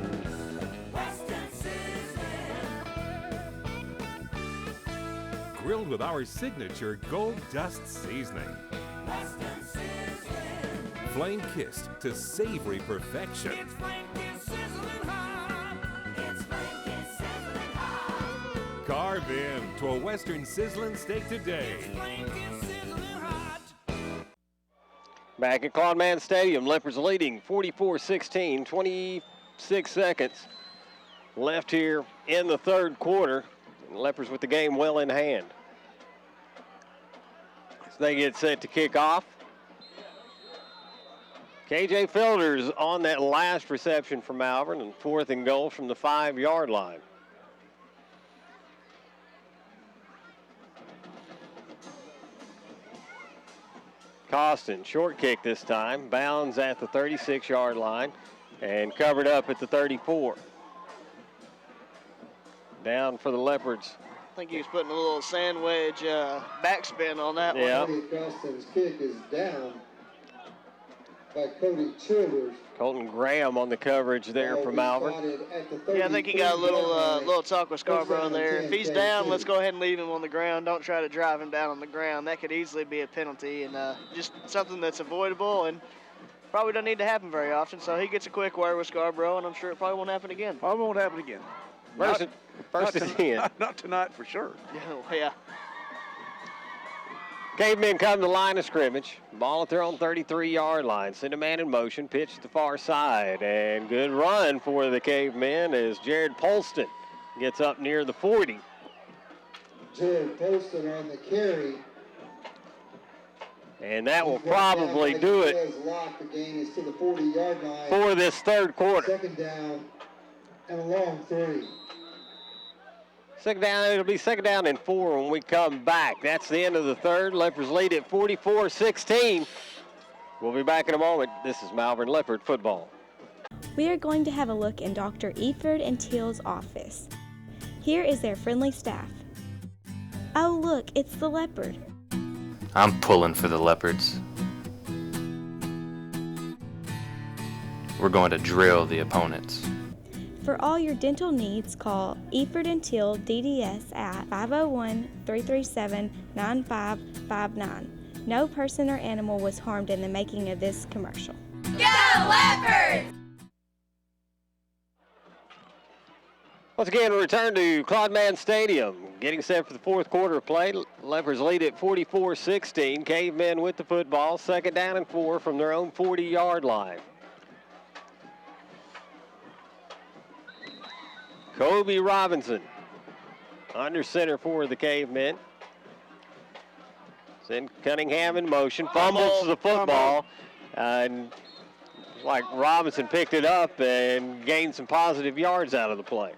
Grilled with our signature gold dust seasoning. Flame kissed to savory perfection. Carve in to a Western Sizzlin' steak today. Back at Claude Stadium, Leopards leading 44-16, 26 seconds left here in the third quarter. Leopards with the game well in hand. As they get set to kick off. KJ Felder's on that last reception for Malvern, and 4th and goal from the 5-yard line. Costin, short kick this time, bounds at the 36-yard line and covered up at the 34. Down for the Leopards. I think he was putting a little sand wedge backspin on that one. Costin's kick is down by Cody Childers. Colton Graham on the coverage there for Malvern. Yeah, I think he got a little talk with Scarborough there. If he's down, let's go ahead and leave him on the ground. Don't try to drive him down on the ground. That could easily be a penalty, and just something that's avoidable and probably doesn't need to happen very often. So he gets a quick word with Scarborough, and I'm sure it probably won't happen again. Probably won't happen again. First and 10. Not tonight for sure. Yeah. Cavemen come to the line of scrimmage. Ball at their own 33-yard line. Send a man in motion. Pitch to the far side. And good run for the Cavemen as Jared Polston gets up near the 40. Jared Polston on the carry. And that will probably do it The gain is to the 40-yard line for this third quarter. Second down and a long 3. Second down, it'll be second down and 4 when we come back. That's the end of the third. Leopards lead at 44-16. We'll be back in a moment. This is Malvern Leopard Football. We are going to have a look in Dr. Eford and Teal's office. Here is their friendly staff. Oh look, it's the Leopard. I'm pulling for the Leopards. We're going to drill the opponents. For all your dental needs, call Eford and Teal DDS at 501-337-9559. No person or animal was harmed in the making of this commercial. Go Leopards! Once again, we return to Claude Stadium. Getting set for the fourth quarter of play. Leopards lead at 44-16. Cavemen with the football. Second down and 4 from their own 40-yard line. Kobe Robinson under center for the Cavemen. Send Cunningham in motion. Fumbles the football. And like Robinson picked it up and gained some positive yards out of the play.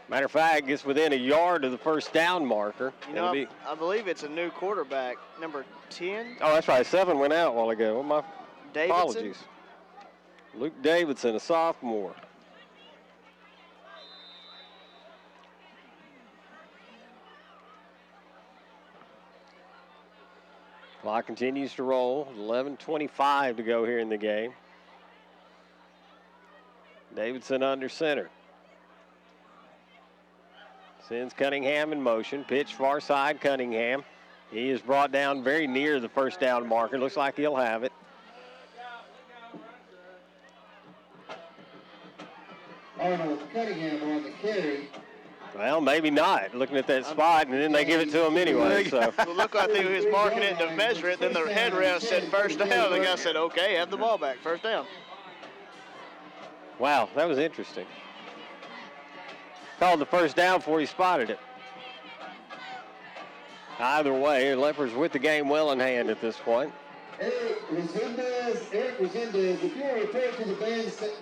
Matter of fact, gets within a yard of the first down marker. You know, I believe it's a new quarterback, number 10. Oh, that's right. 7 went out a while ago. My Davidson? apologies. Luke Davidson, a sophomore. Clock continues to roll. 11:25 to go here in the game. Davidson under center. Sends Cunningham in motion. Pitch far side, Cunningham. He is brought down very near the first down marker. Looks like he'll have it. Cunningham on the carry. Well, maybe not. Looking at that spot, and then they give it to him anyway. So. It looked like he was marking it to measure it. Then the head ref said first down. The guy said, okay, have the ball back. First down. Wow, that was interesting. Called the first down before he spotted it. Either way, Leopards with the game well in hand at this point. Eric Resendez, if you are referred to the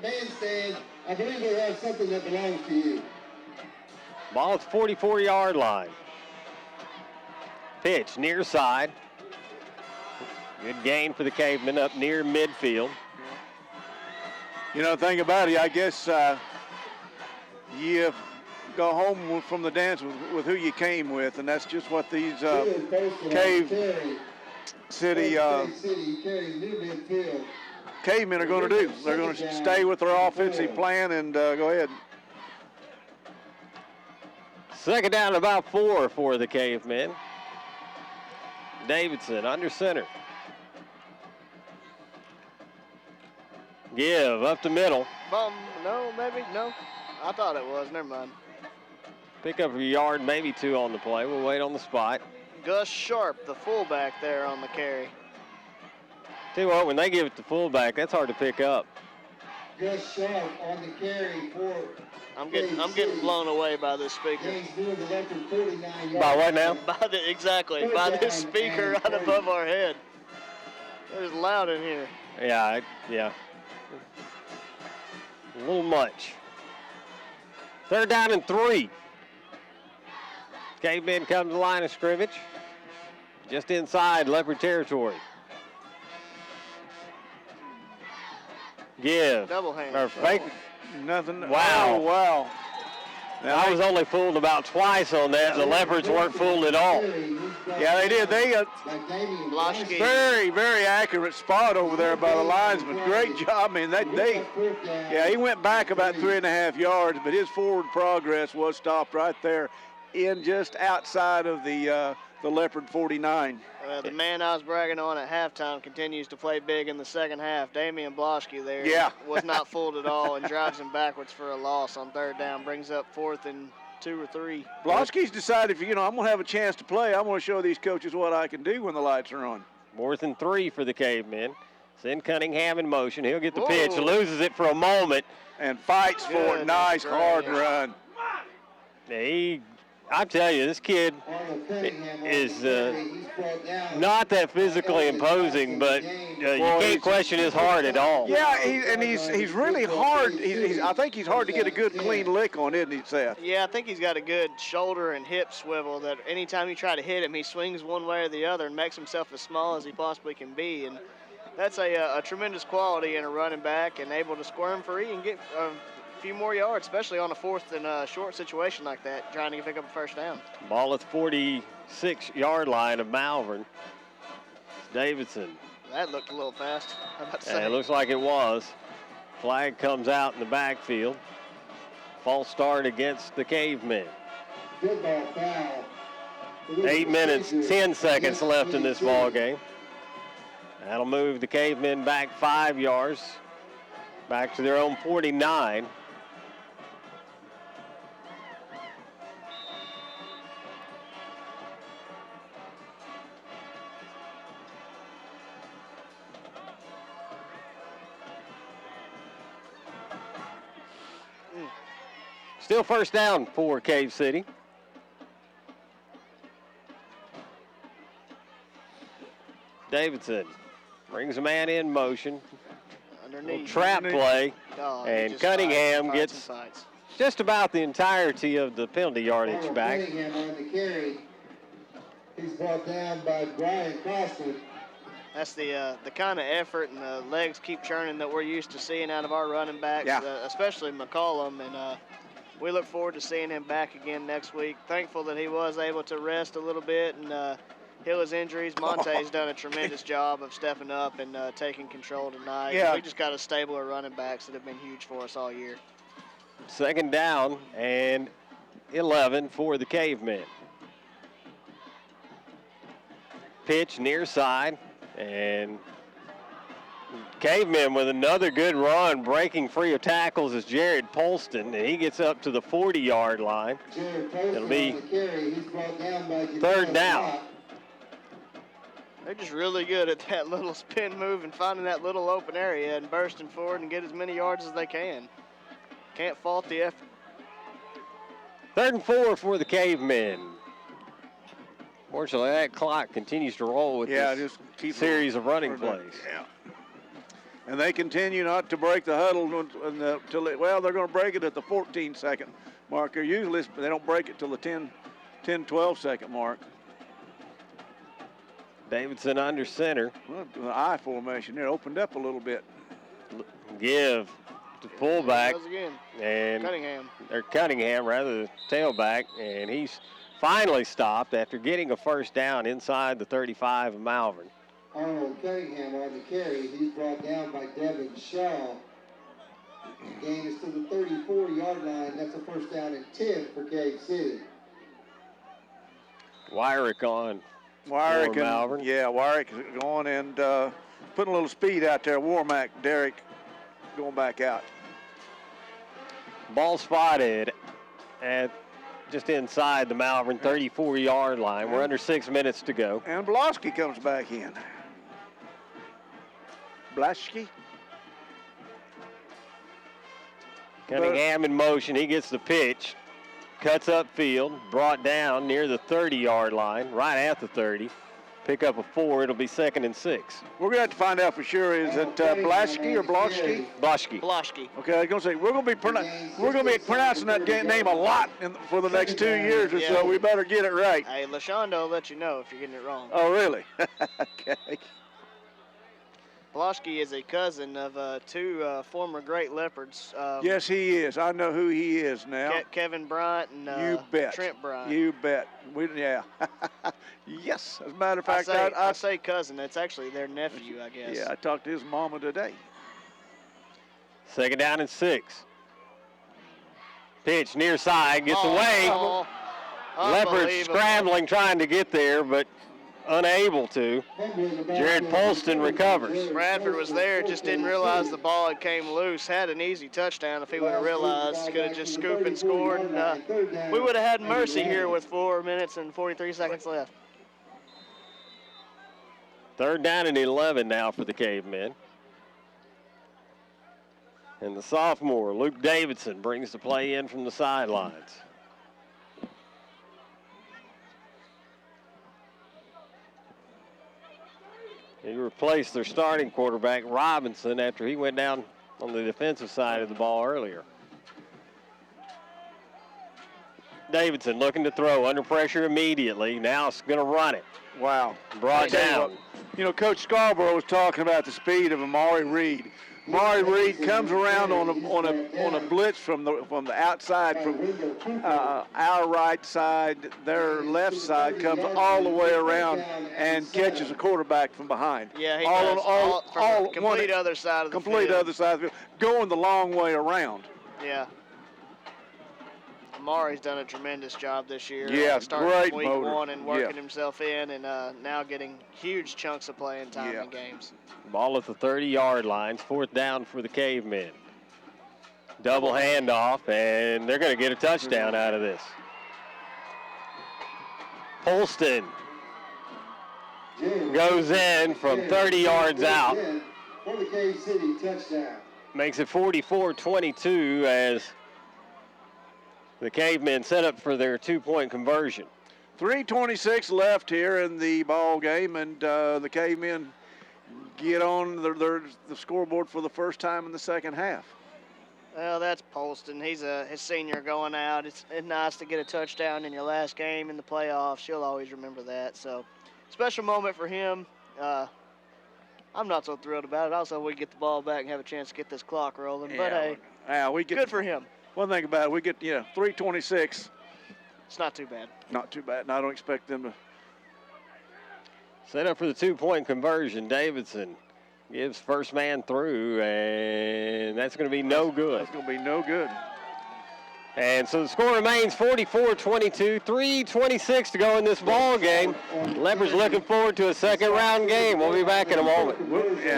bandstand, I believe they have something that belongs to you. Ball at the 44-yard line. Pitch near side. Good gain for the Cavemen up near midfield. You know, the thing about it, I guess you go home from the dance with who you came with, and that's just what these Cave City Cavemen are going to do. They're going to stay with their offensive plan and go ahead. Second down, about 4 for the Cavemen. Davidson under center. Give up the middle. No, maybe, no. I thought it was, never mind. Pick up a yard, maybe 2 on the play. We'll wait on the spot. Gus Sharp, the fullback there on the carry. Tell you what, when they give it to fullback, that's hard to pick up. Gus Sharp on the carry for. I'm getting blown away by this speaker. By what now? By this speaker right above our head. It is loud in here. Yeah. A little much. Third down and 3. Cavemen come to the line of scrimmage. Just inside Leopard territory. Give. Double hand. Or fake. Nothing. Wow. Oh, wow. Now, I was only fooled about twice on that. The Leopards weren't fooled at all. Yeah, they did. They very, very accurate spot over there by the linesman. Great job. I mean, he went back about 3.5 yards, but his forward progress was stopped right there in just outside of the Leopard 49. The man I was bragging on at halftime continues to play big in the second half. Damian Bloschke there was not fooled at all and drives him backwards for a loss on third down. Brings up 4th and 2 or 3. Bloschke's decided, I'm going to have a chance to play. I'm going to show these coaches what I can do when the lights are on. 4th and 3 for the Cavemen. Send Cunningham in motion. He'll get the pitch, loses it for a moment. And fights for it. Nice, hard run. I tell you, this kid is not that physically imposing, but you can't question his heart at all. Yeah, he's really hard. I think he's hard to get a good, clean lick on, isn't he, Seth? Yeah, I think he's got a good shoulder and hip swivel that anytime you try to hit him, he swings one way or the other and makes himself as small as he possibly can be. And that's a tremendous quality in a running back, and able to squirm free and get a few more yards, especially on a 4th and short situation like that, trying to pick up a first down. Ball at the 46-yard line of Malvern. Davidson. That looked a little fast. I'm about to say. It looks like it was. Flag comes out in the backfield. False start against the Cavemen. Good ball foul. 8 minutes, 10 seconds left in this ball game. That'll move the Cavemen back 5 yards, back to their own 49. Still first down for Cave City. Davidson brings a man in motion. Underneath. Trap play. And Cunningham gets just about the entirety of the penalty yardage back. Cunningham on the carry. He's brought down by Brian Costa. That's the kind of effort and the legs keep churning that we're used to seeing out of our running backs, especially McCollum. And we look forward to seeing him back again next week. Thankful that he was able to rest a little bit and heal his injuries. Monte's done a tremendous job of stepping up and taking control tonight. Yeah. We just got a stable of running backs that have been huge for us all year. Second down and 11 for the Cavemen. Pitch near side, and Cavemen with another good run, breaking free of tackles is Jared Polston, and he gets up to the 40-yard line. It'll be third down. They're just really good at that little spin move and finding that little open area and bursting forward and get as many yards as they can. Can't fault the effort. 3rd and 4 for the Cavemen. Fortunately, that clock continues to roll with this series of running plays. Yeah. And they continue not to break the huddle until they're going to break it at the 14-second marker. Usually they don't break it till the 10, 12-second mark. Davidson under center. Well, the I formation there opened up a little bit. Give to fullback. And Cunningham. Or Cunningham, rather, the tailback. And he's finally stopped after getting a first down inside the 35 of Malvern. Arnold Cunningham on the carry. He's brought down by Devin Shaw. Gain is to the 34-yard line. That's a first down and 10 for Cave City. Wyrick on. Malvern. Yeah, Wyrick going and putting a little speed out there. Warmack, Derek going back out. Ball spotted at just inside the Malvern 34-yard line. We're under 6 minutes to go. And Blosky comes back in. Blosky. Cunningham in motion. He gets the pitch. Cuts upfield. Brought down near the 30-yard line. Right at the 30. Pick up a 4. It'll be 2nd and 6. We're going to have to find out for sure. Is it Blosky or Blosky? Blosky. Blosky. Okay, I was going to say we're going to be pronouncing that name a lot for the next 2 years or so. We better get it right. Hey, LaShonda will let you know if you're getting it wrong. Oh, really? Okay. Blosky is a cousin of two former great Leopards. Yes, he is. I know who he is now. Kevin Bryant and you bet. Trent Bryant. You bet. Yeah. Yes. As a matter of fact, I say cousin. It's actually their nephew, I guess. Yeah, I talked to his mama today. 2nd down and 6. Pitch near side, gets away. Leopard scrambling, trying to get there, but unable to. Jared Polston recovers. Bradford was there, just didn't realize the ball had came loose. Had an easy touchdown if he would have realized. Could have just scooped and scored. And, we would have had mercy here with 4 minutes and 43 seconds left. 3rd down and 11 now for the Cavemen. And the sophomore, Luke Davidson, brings the play in from the sidelines. He replaced their starting quarterback, Robinson, after he went down on the defensive side of the ball earlier. Davidson looking to throw, under pressure immediately. Now it's going to run it. Wow. Brought down. You know, Coach Scarborough was talking about the speed of Amari Reed. Amari Reed comes around on a blitz from the outside, from our right side, their left side, comes all the way around and catches a quarterback from behind. Yeah, he does. Complete other side of the field, going the long way around. Yeah. Amari's done a tremendous job this year. Yeah, starting great week motor. 1 and working himself in, and now getting huge chunks of playing time in games. Ball at the 30-yard line. 4th down for the Cavemen. Double handoff, and they're going to get a touchdown out of this. Polston goes in from 30 yards out. For the Cave City touchdown. Makes it 44-22 as the Cavemen set up for their 2-point conversion. 3:26 left here in the ball game, and the Cavemen get on the scoreboard for the first time in the second half. Well, that's Polston. He's his senior going out. It's nice to get a touchdown in your last game in the playoffs. You'll always remember that. So, special moment for him. I'm not so thrilled about it. Also, we get the ball back and have a chance to get this clock rolling. Yeah, but hey, good for him. One thing about it, we get 3:26. It's not too bad. Not too bad, and I don't expect them to. Set up for the 2-point conversion. Davidson gives first man through, and that's going to be no good. That's going to be no good. And so the score remains 44-22, 3:26 to go in this ball game. Leopards looking forward to a second round game. We'll be back in a moment.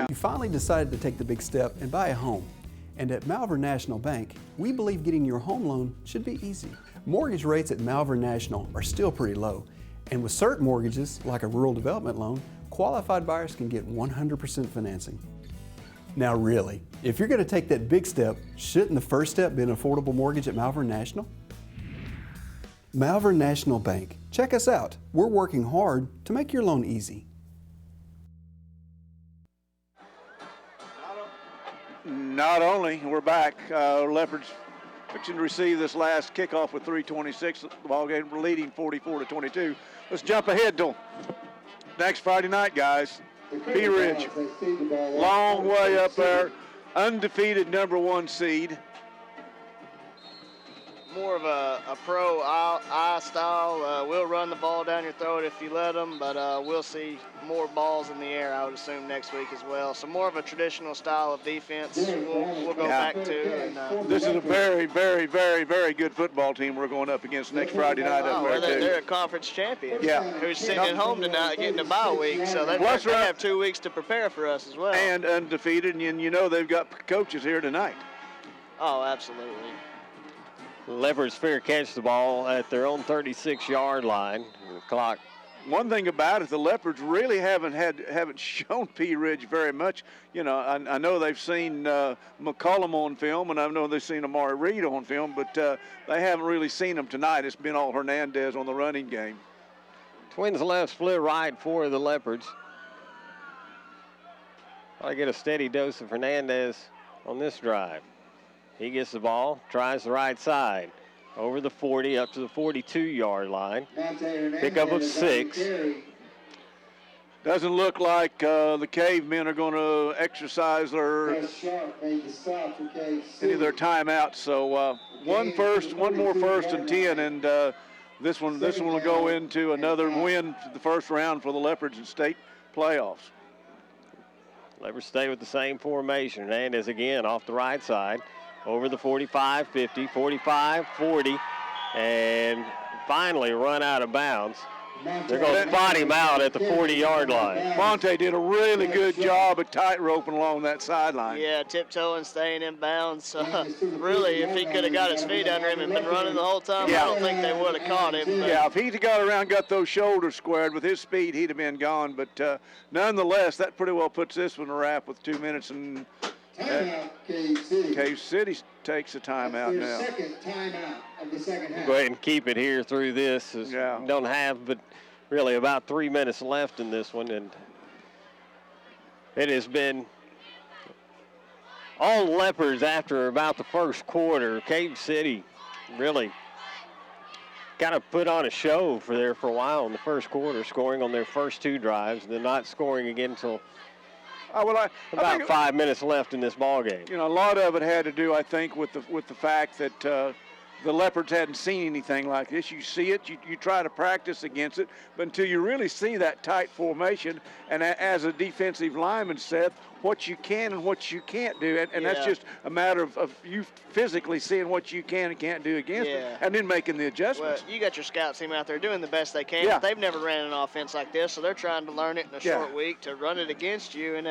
You finally decided to take the big step and buy a home. And at Malvern National Bank, we believe getting your home loan should be easy. Mortgage rates at Malvern National are still pretty low. And with certain mortgages, like a rural development loan, qualified buyers can get 100% financing. Now really, if you're going to take that big step, shouldn't the first step be an affordable mortgage at Malvern National? Malvern National Bank. Check us out. We're working hard to make your loan easy. Not only, we're back. Leopards fixing to receive this last kickoff with 3:26. The ball game leading 44-22. Let's jump ahead to next Friday night, guys. Pea Ridge, long way up there, undefeated #1 seed. More of a pro eye style. We'll run the ball down your throat if you let them, but we'll see more balls in the air, I would assume, next week as well. So more of a traditional style of defense we'll go back to. And, this is a very, very, very, very good football team we're going up against next Friday night up there, too. They're a conference champion. Yeah. Who's sitting at home tonight getting a bye week, so they have 2 weeks to prepare for us as well. And undefeated, and you know they've got coaches here tonight. Oh, absolutely. Leopards fair catch the ball at their own 36-yard line. The clock. One thing about it, the Leopards really haven't shown Pea Ridge very much. You know, I know they've seen McCollum on film, and I know they've seen Amari Reed on film, but they haven't really seen them tonight. It's been all Hernandez on the running game. Twins left, split right for the Leopards. I get a steady dose of Hernandez on this drive. He gets the ball, tries the right side, over the 40, up to the 42-yard line. Pickup of 6. Doesn't look like the Cavemen are going to exercise any of their timeouts. So one more first and 10, and this one will go into another win for the first round for the Leopards in state playoffs. Leopards stay with the same formation. Hernandez again off the right side. Over the 45, 50, 45, 40, and finally run out of bounds. They're going to spot him out at the 40-yard line. Monte did a really good job of tight-roping along that sideline. Yeah, tiptoeing, staying in bounds. Really, if he could have got his feet under him and been running the whole time, I don't think they would have caught him. But. Yeah, if he'd got around, got those shoulders squared with his speed, he'd have been gone. But nonetheless, that pretty well puts this one a wrap with 2 minutes and... Cave City takes a timeout now. Second timeout of the second half. Go ahead and keep it here through this. Don't have, but really about 3 minutes left in this one, and it has been all Leopards after about the first quarter. Cave City really kind of put on a show for a while in the first quarter, scoring on their first 2 drives, and then not scoring again until about 5 minutes left in this ball game. You know, a lot of it had to do, I think, with the fact that the Leopards hadn't seen anything like this. You see it, you try to practice against it, but until you really see that tight formation, and as a defensive lineman said, what you can and what you can't do, and that's just a matter of you physically seeing what you can and can't do against it, and then making the adjustments. Well, you got your scout team out there doing the best they can, but they've never ran an offense like this, so they're trying to learn it in a short week to run it against you, and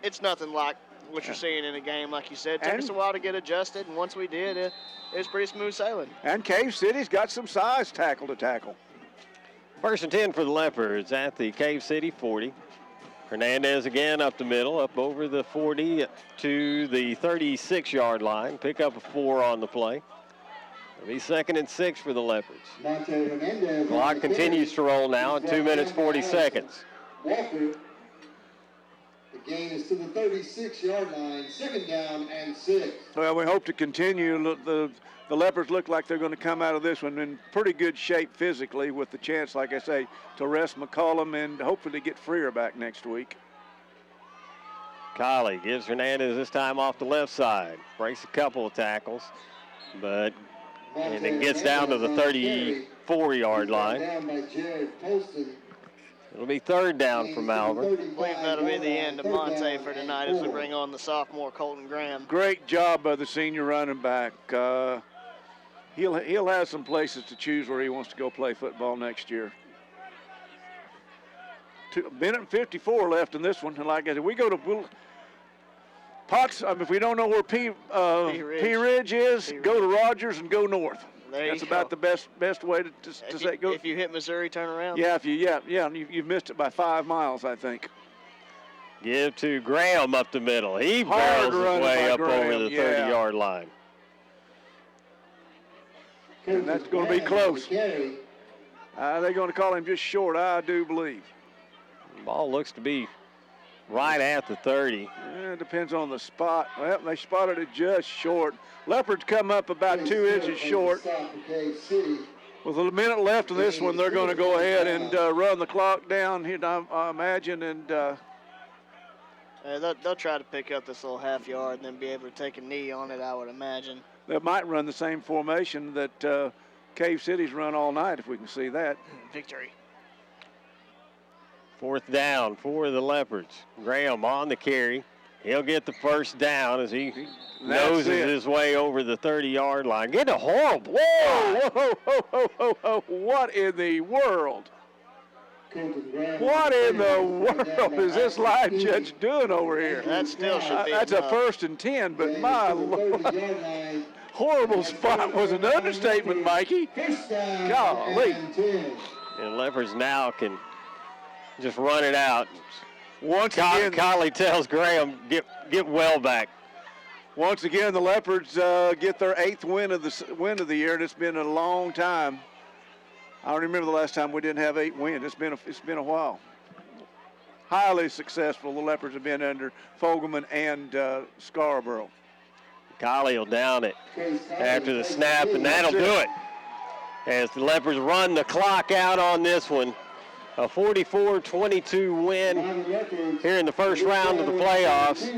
it's nothing like what you're seeing in a game, like you said. It took us a while to get adjusted, and once we did, it was pretty smooth sailing. And Cave City's got some size tackle to tackle. First and 10 for the Leopards at the Cave City 40. Hernandez again up the middle, up over the 40 to the 36-yard line. Pick up a 4 on the play. It'll be 2nd and 6 for the Leopards. Clock continues to roll now at 2 minutes 40 seconds. Walker. The gain is to the 36-yard line, 2nd down and 6. Well, we hope to continue. The Leopards look like they're going to come out of this one in pretty good shape physically, with the chance, like I say, to rest McCollum and hopefully get Freer back next week. Kiley gives Hernandez this time off the left side. Breaks a couple of tackles, and it gets down to the 34-yard line. It'll be 3rd down for Malvern. I believe that'll be the end of Monte for tonight as we bring on the sophomore Colton Graham. Great job by the senior running back. he'll have some places to choose where he wants to go play football next year. Minute and 54 left in this one. And like I said, we go to Potts. If we don't know where P Ridge is, go to Rogers and go north. That's about the best way to say go. If you hit Missouri, turn around. Yeah, you've missed it by 5 miles, I think. Give to Graham up the middle. He barrels his way up over the 30-yard line. And that's going to be close. They're going to call him just short, I do believe. Ball looks to be right at the 30. It depends on the spot. Well, they spotted it just short. Leopards come up about 2 inches short. With a minute left in this one, they're going to go ahead and run the clock down here, I imagine. And they'll try to pick up this little half yard and then be able to take a knee on it, I would imagine. They might run the same formation that Cave City's run all night, if we can see that. Victory. 4th down for the Leopards. Graham on the carry. He'll get the first down as he noses his way over the 30-yard line. Get a horrible. Whoa. What in the world? What in the world is this line judge doing over here? That still should be That's a 1st and 10, but my Lord. Horrible spot was an understatement, Mikey. Golly. And Leopards now can just run it out. Once again, Collie tells Graham, get well back. Once again, the Leopards get their 8th win of the year, and it's been a long time. I don't remember the last time we didn't have 8 wins. It's been a while. Highly successful the Leopards have been under Fogelman and Scarborough. Collie will down it after the snap, and that'll do it. As the Leopards run the clock out on this one. A 44-22 win here in the first round of the playoffs.